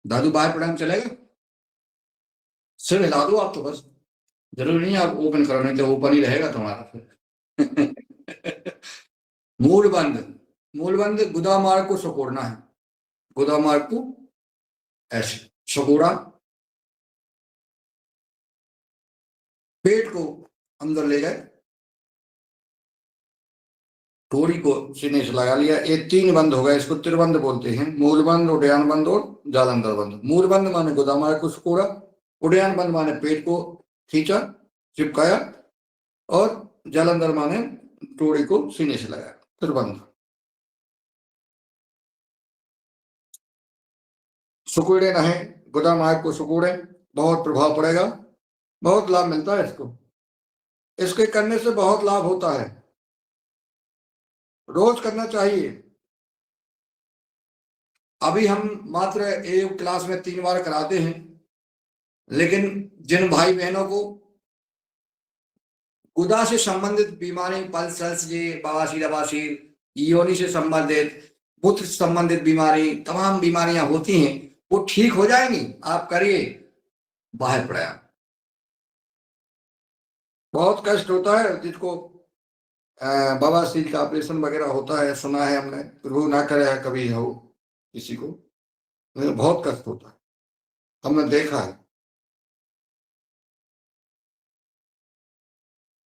दादू बाह्य प्राणायाम चलेगा? सिर हिला दो आप तो बस, जरूरी नहीं आप ओपन करो, नहीं तो ओपन ही रहेगा तुम्हारा फिर। मूल बंद गुदा मार्ग को सकोड़ना है, गुदा मार्ग को ऐसे सकोड़ा, पेट को अंदर ले गए, थोड़ी को सीने से लगा लिया। ये 3 बंद हो गए, इसको त्रिबंध बोलते हैं। मूल बंद, उड्डयन बंद और जालंधर बंद। मूल बंद माने गुदा मार्ग को सकोड़ा, उड्डयन बंद माने पेट को खींचा चिपकाया, और जालंधर माने टोड़ी को सीने से लगाया, त्रिबंध। सुकुड़े नहीं, गुदा मार्ग को सुकुड़े, बहुत प्रभाव पड़ेगा, बहुत लाभ मिलता है इसको। इसके करने से बहुत लाभ होता है, रोज करना चाहिए। अभी हम मात्र एक क्लास में 3 बार कराते हैं, लेकिन जिन भाई बहनों को गुदा से संबंधित बीमारी, पल्स, ये बवासीर अवासीर, योनि से संबंधित, मूत्र से संबंधित बीमारी, तमाम बीमारियां होती हैं, वो ठीक हो जाएंगी। आप करिए बाह्य प्राणायाम। बहुत कष्ट होता है जिसको बवासीर का ऑपरेशन वगैरह होता है, सुना है हमने, वो ना करे है कभी हो किसी को, बहुत कष्ट होता है, हमने देखा है।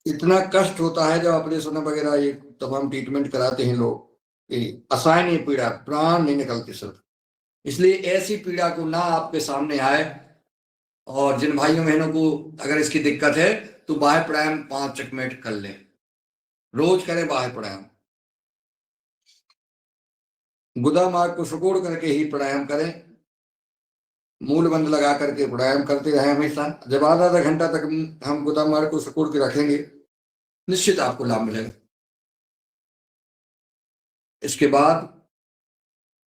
इतना कष्ट होता है जब ऑपरेशन वगैरह ये तमाम ट्रीटमेंट कराते हैं लोग, असहनीय पीड़ा, प्राण नहीं निकलते सिर्फ। इसलिए ऐसी पीड़ा को ना आपके सामने आए। और जिन भाइयों बहनों को अगर इसकी दिक्कत है तो बाह्य प्राणायाम 5 मिनट कर लें, रोज करें बाह्य प्राणायाम। गुदा मार्ग को सुकोड़ करके ही प्राणायाम करें, मूल बंद लगा करके प्राणायाम करते रहे हमेशा। जब आधा घंटा तक हम गुदा मार्ग को सुकोड़ के रखेंगे, निश्चित आपको लाभ मिलेगा। इसके बाद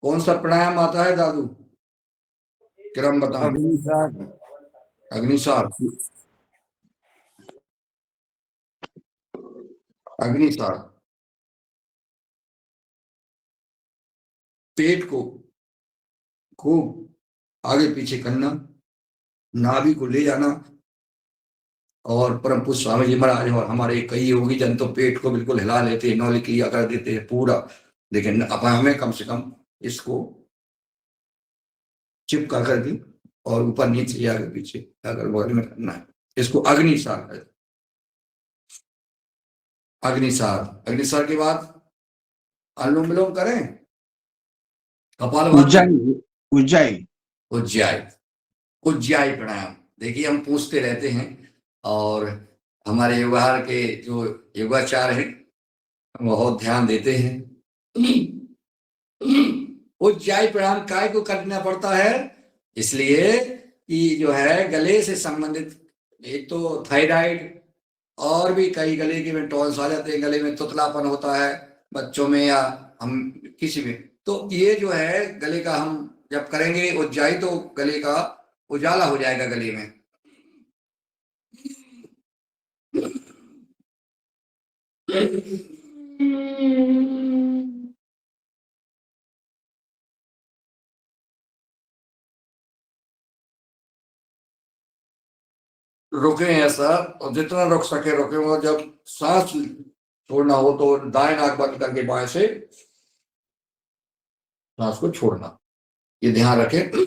कौन सा प्राणायाम आता है दादू, क्रम बताओ। अग्निसार, अग्निसार पेट को खूब आगे पीछे करना, नाभि को ले जाना। और परम पूज्य स्वामी जी महाराज और हमारे कई योगी जन तो पेट को बिल्कुल हिला लेते हैं, नौली क्रिया कर देते हैं पूरा, लेकिन अब हमें कम से कम इसको चिपका करके और ऊपर नीचे आगे पीछे अगर बॉडी में करना है। इसको अग्निसार है। अग्निसार के बाद अनुलोम विलोम करें, कपालभाति, उज्जाई प्राणायाम। देखिए हम पूछते रहते हैं और हमारे व्यवहार के जो योगाचार हैं बहुत ध्यान देते हैं। उज्जाई प्राणायाम काय को करना पड़ता है, इसलिए कि जो है गले से संबंधित एक तो थायराइड, और भी कई गले के में टॉन्स आ जाते हैं, गले में तुतलापन होता है बच्चों में या हम किसी में, तो ये जो है गले का हम जब करेंगे उज्जाई तो गले का उजाला हो जाएगा गले में। रुके ऐसा, और जितना रुक सके रुके, और जब सांस छोड़ना हो तो दाएं नाक बंद करके बाएं से सांस को छोड़ना, ये ध्यान रखें।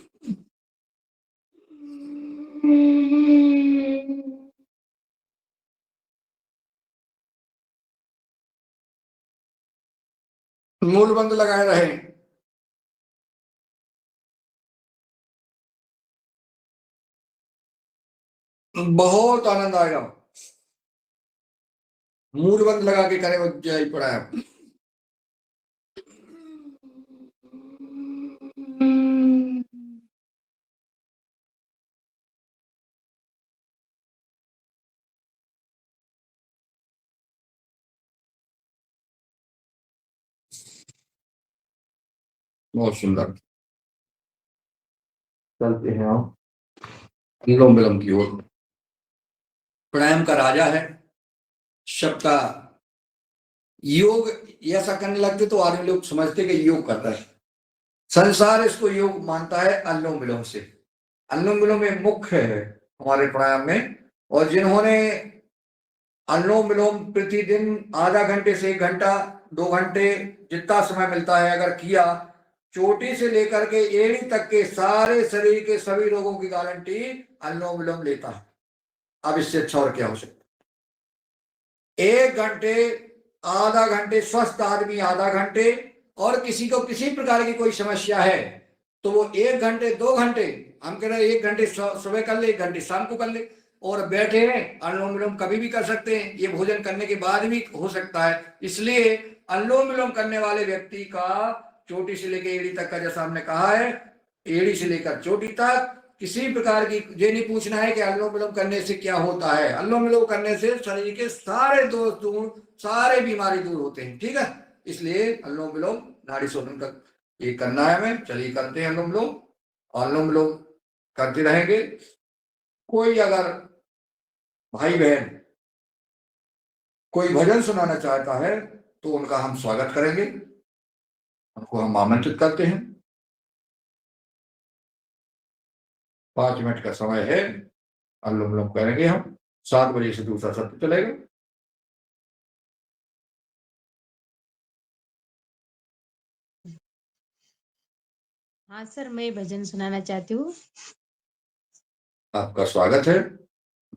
मूल बंद लगाए रहे। बहुत आनंद आएगा। मूल बंद लगा के करें उज्जाई प्राणायाम। बहुत सुंदर। चलते हैं हम अनुलोम विलोम की ओर। प्राणायाम का राजा है सबका। योग ऐसा करने लगते तो आदमी लोग समझते कि योग करता है, संसार इसको योग मानता है अनुलोम विलोम से। अनुलोम विलोम में मुख्य है हमारे प्राणायाम में, और जिन्होंने अनुलोम विलोम प्रतिदिन आधा घंटे से 1 घंटा 2 घंटे जितना समय मिलता है अगर किया, चोटी से लेकर के एड़ी तक के सारे शरीर के सभी रोगों की गारंटी अनुलोम विलोम लेता है। अब इससे अच्छा और क्या हो सकता। 1 घंटे आधा घंटे, स्वस्थ आदमी आधा घंटे, और किसी को किसी प्रकार की कोई समस्या है तो वो 1 घंटे 2 घंटे, हम कह रहे हैं 1 घंटे सुबह कर ले, 1 घंटे शाम को कर ले, और बैठे हैं अनुलोम विलोम कभी भी कर सकते हैं। ये भोजन करने के बाद भी हो सकता है। इसलिए अनुलोम विलोम करने वाले व्यक्ति का चोटी से लेकर एड़ी तक का, जैसा हमने कहा है, एड़ी से लेकर चोटी तक किसी प्रकार की ये नहीं पूछना है कि अनुलोम विलोम करने से क्या होता है। अनुलोम विलोम करने से शरीर के सारे दोष दूर, सारे बीमारी दूर होते हैं। ठीक है, इसलिए अनुलोम विलोम नाड़ी शोधन कर ये करना है हमें। चलिए करते हैं अनुलोम विलोम। अनुलोम विलोम करते रहेंगे। कोई अगर भाई बहन कोई भजन सुनाना चाहता है तो उनका हम स्वागत करेंगे, उनको हम आमंत्रित करते हैं। 5 मिनट का समय है, अनुलोम विलोम करेंगे हम। 7 बजे से दूसरा सत्र चलेगा। हाँ सर, मैं भजन सुनाना चाहती हूँ। आपका स्वागत है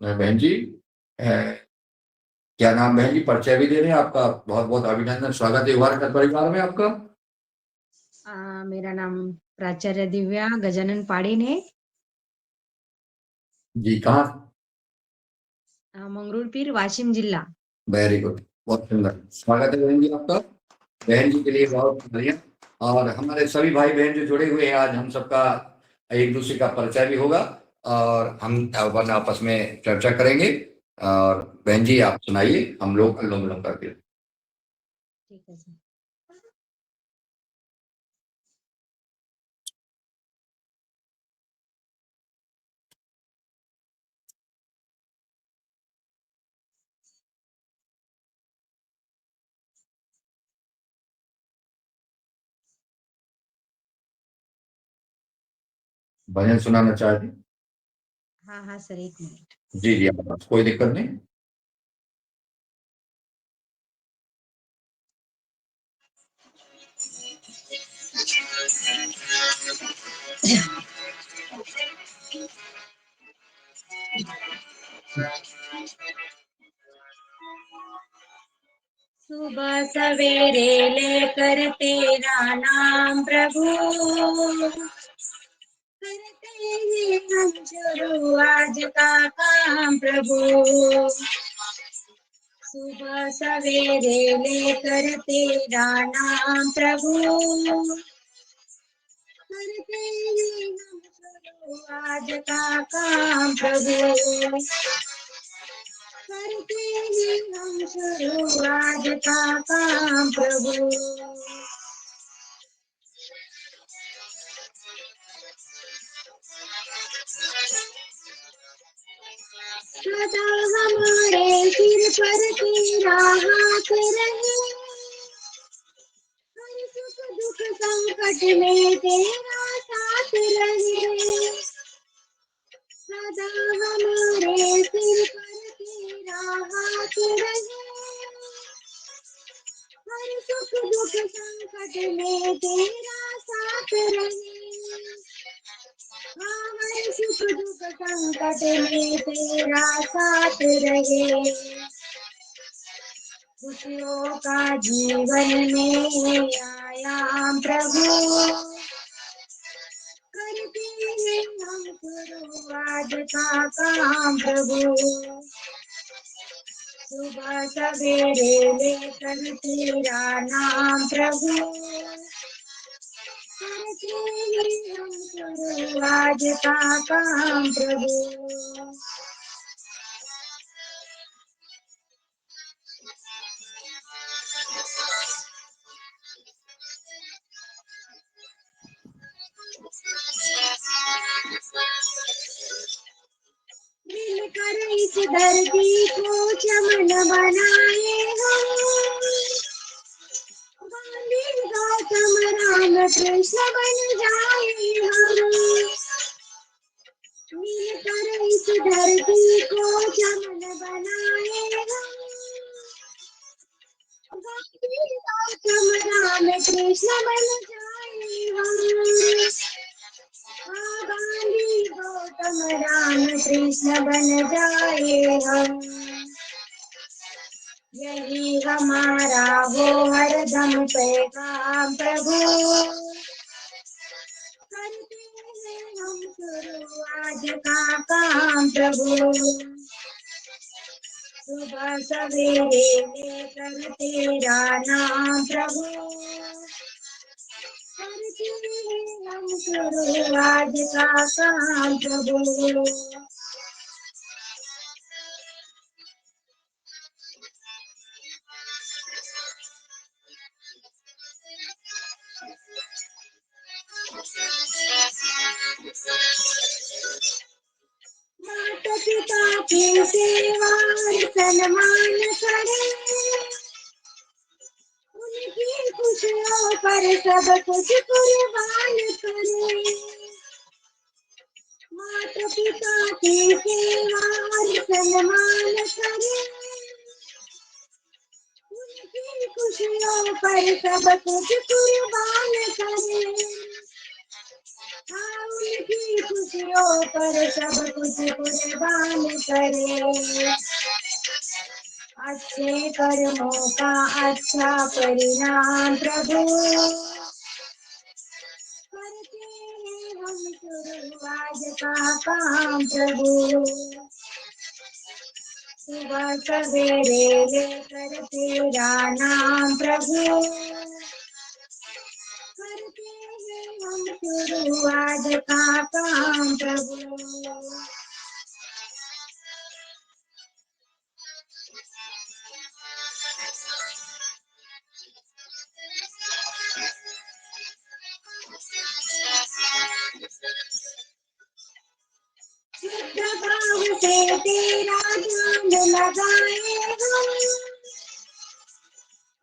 बहन जी। क्या नाम बहन जी, परिचय भी दे रहे हैं। आपका बहुत बहुत अभिनंदन, स्वागत है भारत परिवार में आपका। मेरा नाम प्राचार्य दिव्या गजानन पाड़ीन है जी, कहाँ? मंगरुळपीर, वाशिम जिला। वेरी गुड, बहुत सुंदर, स्वागत है बहन जी आपका। बहन जी के लिए बहुत बढ़िया। और हमारे सभी भाई बहन जो जुड़े हुए हैं, आज हम सबका एक दूसरे का परिचय भी होगा और हम अपन आपस में चर्चा करेंगे। और बहन जी आप सुनाइए, हम लोग अनुलोम विलोम करके। ठीक है सर। भजन सुनाना चाहते? हाँ हाँ सर, 1 मिनट। जी जी, आप कोई दिक्कत नहीं। सुबह सवेरे लेकर तेरा नाम प्रभु, करते हैं हम शुरू आज का काम प्रभु। सुबह सवेरे लेकर तेरा नाम प्रभु, करते हैं हम शुरू आज का काम प्रभु। करते हैं हम शुरू आज का काम प्रभु। सदा हमारे सिर पर तेरा हाथ रहे, हर सुख दुख संकट में तेरा साथ रहे। सदा हमारे सिर पर तेरा हाथ रहे, हर सुख दुख संकट में तेरा साथ रहे। हाँ, हर सुख दुख संकट में तेरा साथ रहे। खुशियों का जीवन में आया प्रभु, करते हैं हम शुरू आज का काम प्रभु। सुबह सवेरे लेकर तेरा नाम प्रभु, करते हैं हम शुरू आज का काम प्रभु। मिलकर इस धरती को चमन बनाए हम, गांधी गौतम राम कृष्ण बन जाए हम। मिलकर इस धरती को चमन बनाए हम, गांधी गौतम राम कृष्ण बन जाए हम। हाँ, गांधी गौतम राम कृष्ण बन जाए हम। यही हमारा हो हरदम पैगाम प्रभु, करते हैं हम शुरू आज का काम प्रभु। सुबह सवेरे लेकर तेरा नाम प्रभु, करते हैं हम शुरू आज का काम प्रभु। माता पिता की सेवा सन्मान करें, उनकी खुशियों पर सब कुछ कुर्बान करें। माता पिता की सेवा सन्मान करें, उनकी खुशियों पर सब कुछ कुर्बान करें। हाँ, उनकी खुशियों पर सब कुछ कुर्बान करें। अच्छे कर्मों का अच्छा परिणाम प्रभु, करते हैं हम शुरू आज का काम प्रभु। सुबह सवेरे लेकर तेरा नाम प्रभु, करते हैं हम शुरू आज का काम प्रभु। शुद्ध भाव से तेरा ध्यान लगाए हम,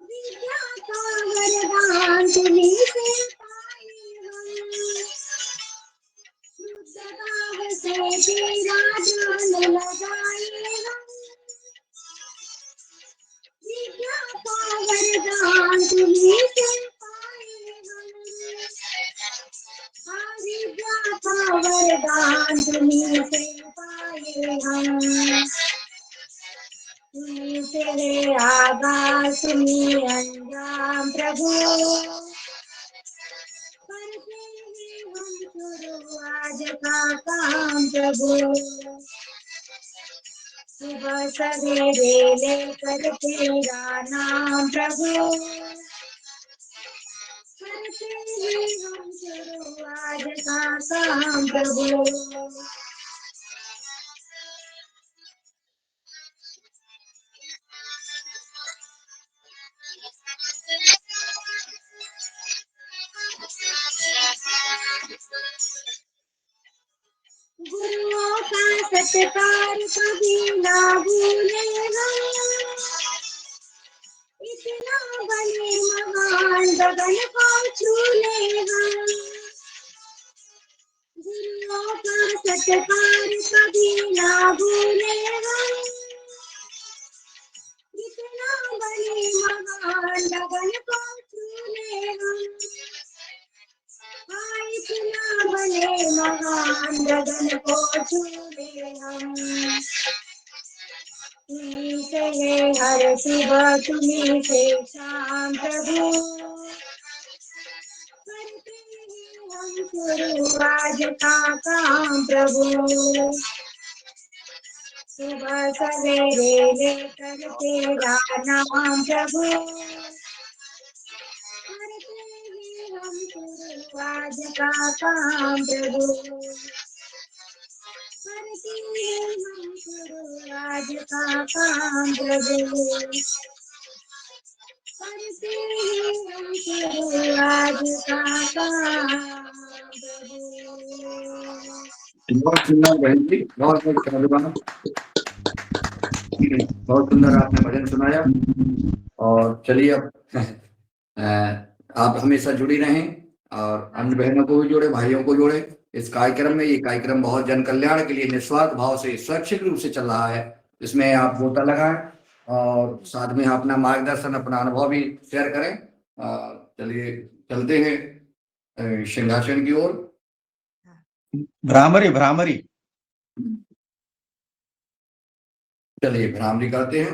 विद्या का वरदान तुम्हीं से पाए हम। शुद्ध भाव से तेरा ध्यान लगाए हम, विद्या का वरदान तुम्हीं से पाए हम। हाँ, विद्या का वरदान तुम्हीं से पाए हम। तुम्हीं से है आगाज तुम्हीं अंजाम प्रभु, करते हैं हम शुरू आज का काम प्रभु। सुबह सवेरे लेकर तेरा नाम प्रभु, करते हैं हम शुरू आज का काम प्रभु। सत्कार कभी ना भूलेगा, इतना बने महान गगन को छू लेगा। गुरुओं का सत्कार कभी ना भूलेगा, इतना बने महान गगन को छू लेगा। हाँ, इतना बने महान गगन को छू ले हम। तुम्हीं से है हर सुबह, तुम्हीं से शाम प्रभु, करते हैं हम शुरू आज का काम प्रभु। सुबह सवेरे लेकर तेरा नाम प्रभु, करते हैं हम शुरू आज का काम प्रभु, करते हैं हम शुरू आज का काम प्रभु, करते हैं हम शुरू आज का काम प्रभु। बहुत सुंदर बहन जी, बहुत बहुत धन्यवाद। बहुत सुंदर आपने भजन सुनाया। और चलिए अब आप हमेशा जुड़ी रहें और अन्य बहनों को भी जोड़े, भाइयों को जोड़े इस कार्यक्रम में। ये कार्यक्रम बहुत जन कल्याण के लिए निस्वार्थ भाव से स्वैच्छिक रूप से चल रहा है। इसमें आप गोता लगाएं और साथ में अपना मार्गदर्शन, अपना अनुभव भी शेयर करें। चलिए चलते हैं सिंहासन की ओर। भ्रामरी चलिए भ्रामरी करते हैं।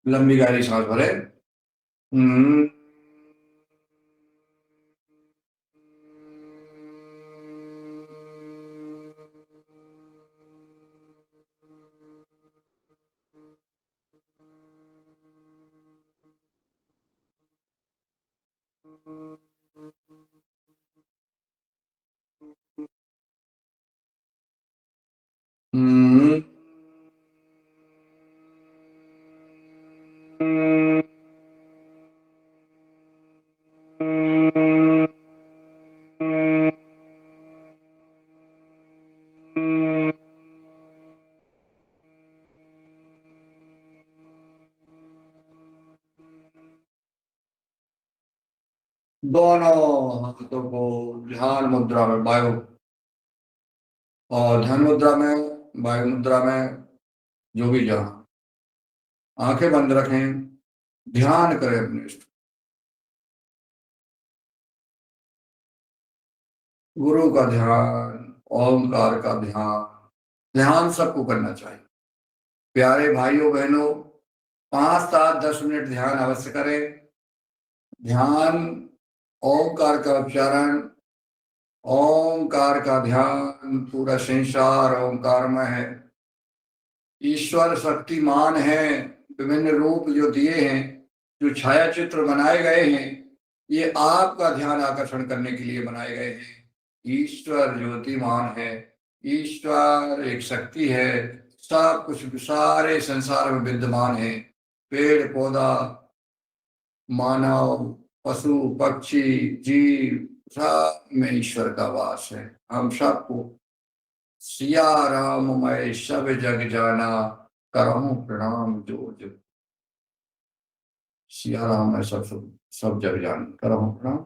लंबी गहरी सांस भरे। दोनों हाथों को ध्यान मुद्रा में, वायु और ध्यान मुद्रा में, वायु मुद्रा में, जो भी जहां आंखें बंद रखें, ध्यान करें अपने इष्ट गुरु का ध्यान, ओंकार का ध्यान। ध्यान सबको करना चाहिए प्यारे भाइयों बहनों। 5, 7, 10 मिनट ध्यान अवश्य करें। ध्यान ओंकार का उच्चारण, ओंकार का ध्यान। पूरा संसार ओंकारमय है। ईश्वर शक्तिमान है। विभिन्न रूप जो दिए हैं, जो छाया चित्र बनाए गए हैं, ये आपका ध्यान आकर्षण करने के लिए बनाए गए हैं। ईश्वर ज्योतिमान है। ईश्वर एक शक्ति है। सब कुछ सारे संसार में विद्यमान है। पेड़ पौधा, मानव, पशु पक्षी, जीव, सब में ईश्वर का वास है। हम सबको सिया राम मैं सब जग जाना, करहूं प्रणाम जो जग। सिया राम मैं सब जग जाना, करहूं प्रणाम।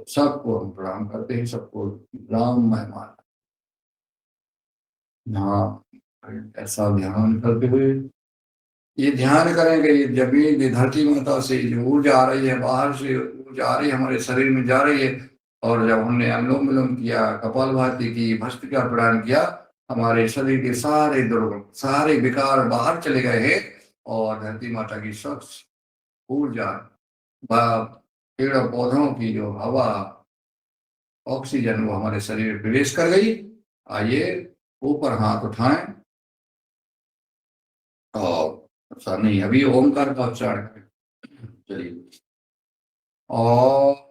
सबको हम प्रणाम करते हैं, सबको राम मैं मान। हाँ, ऐसा ध्यान करते हुए ये ध्यान करेंगे। ये जमीन, ये धरती माता से जो ऊर्जा आ रही है, बाहर से ऊर्जा आ रही है, हमारे शरीर में जा रही है। और जब हमने अनुलोम विलोम किया, कपालभाति की, भस्त्रिका प्रदान किया, हमारे शरीर के सारे दुर्गुण, सारे विकार बाहर चले गए हैं। और धरती माता की स्वच्छ ऊर्जा, पेड़ पौधों की जो हवा, ऑक्सीजन, वो हमारे शरीर में प्रवेश कर गई। आइए ऊपर हाथ उठाएं और उच्चारण नहीं, अभी ओमकार का उच्चारण करें। चलिए, और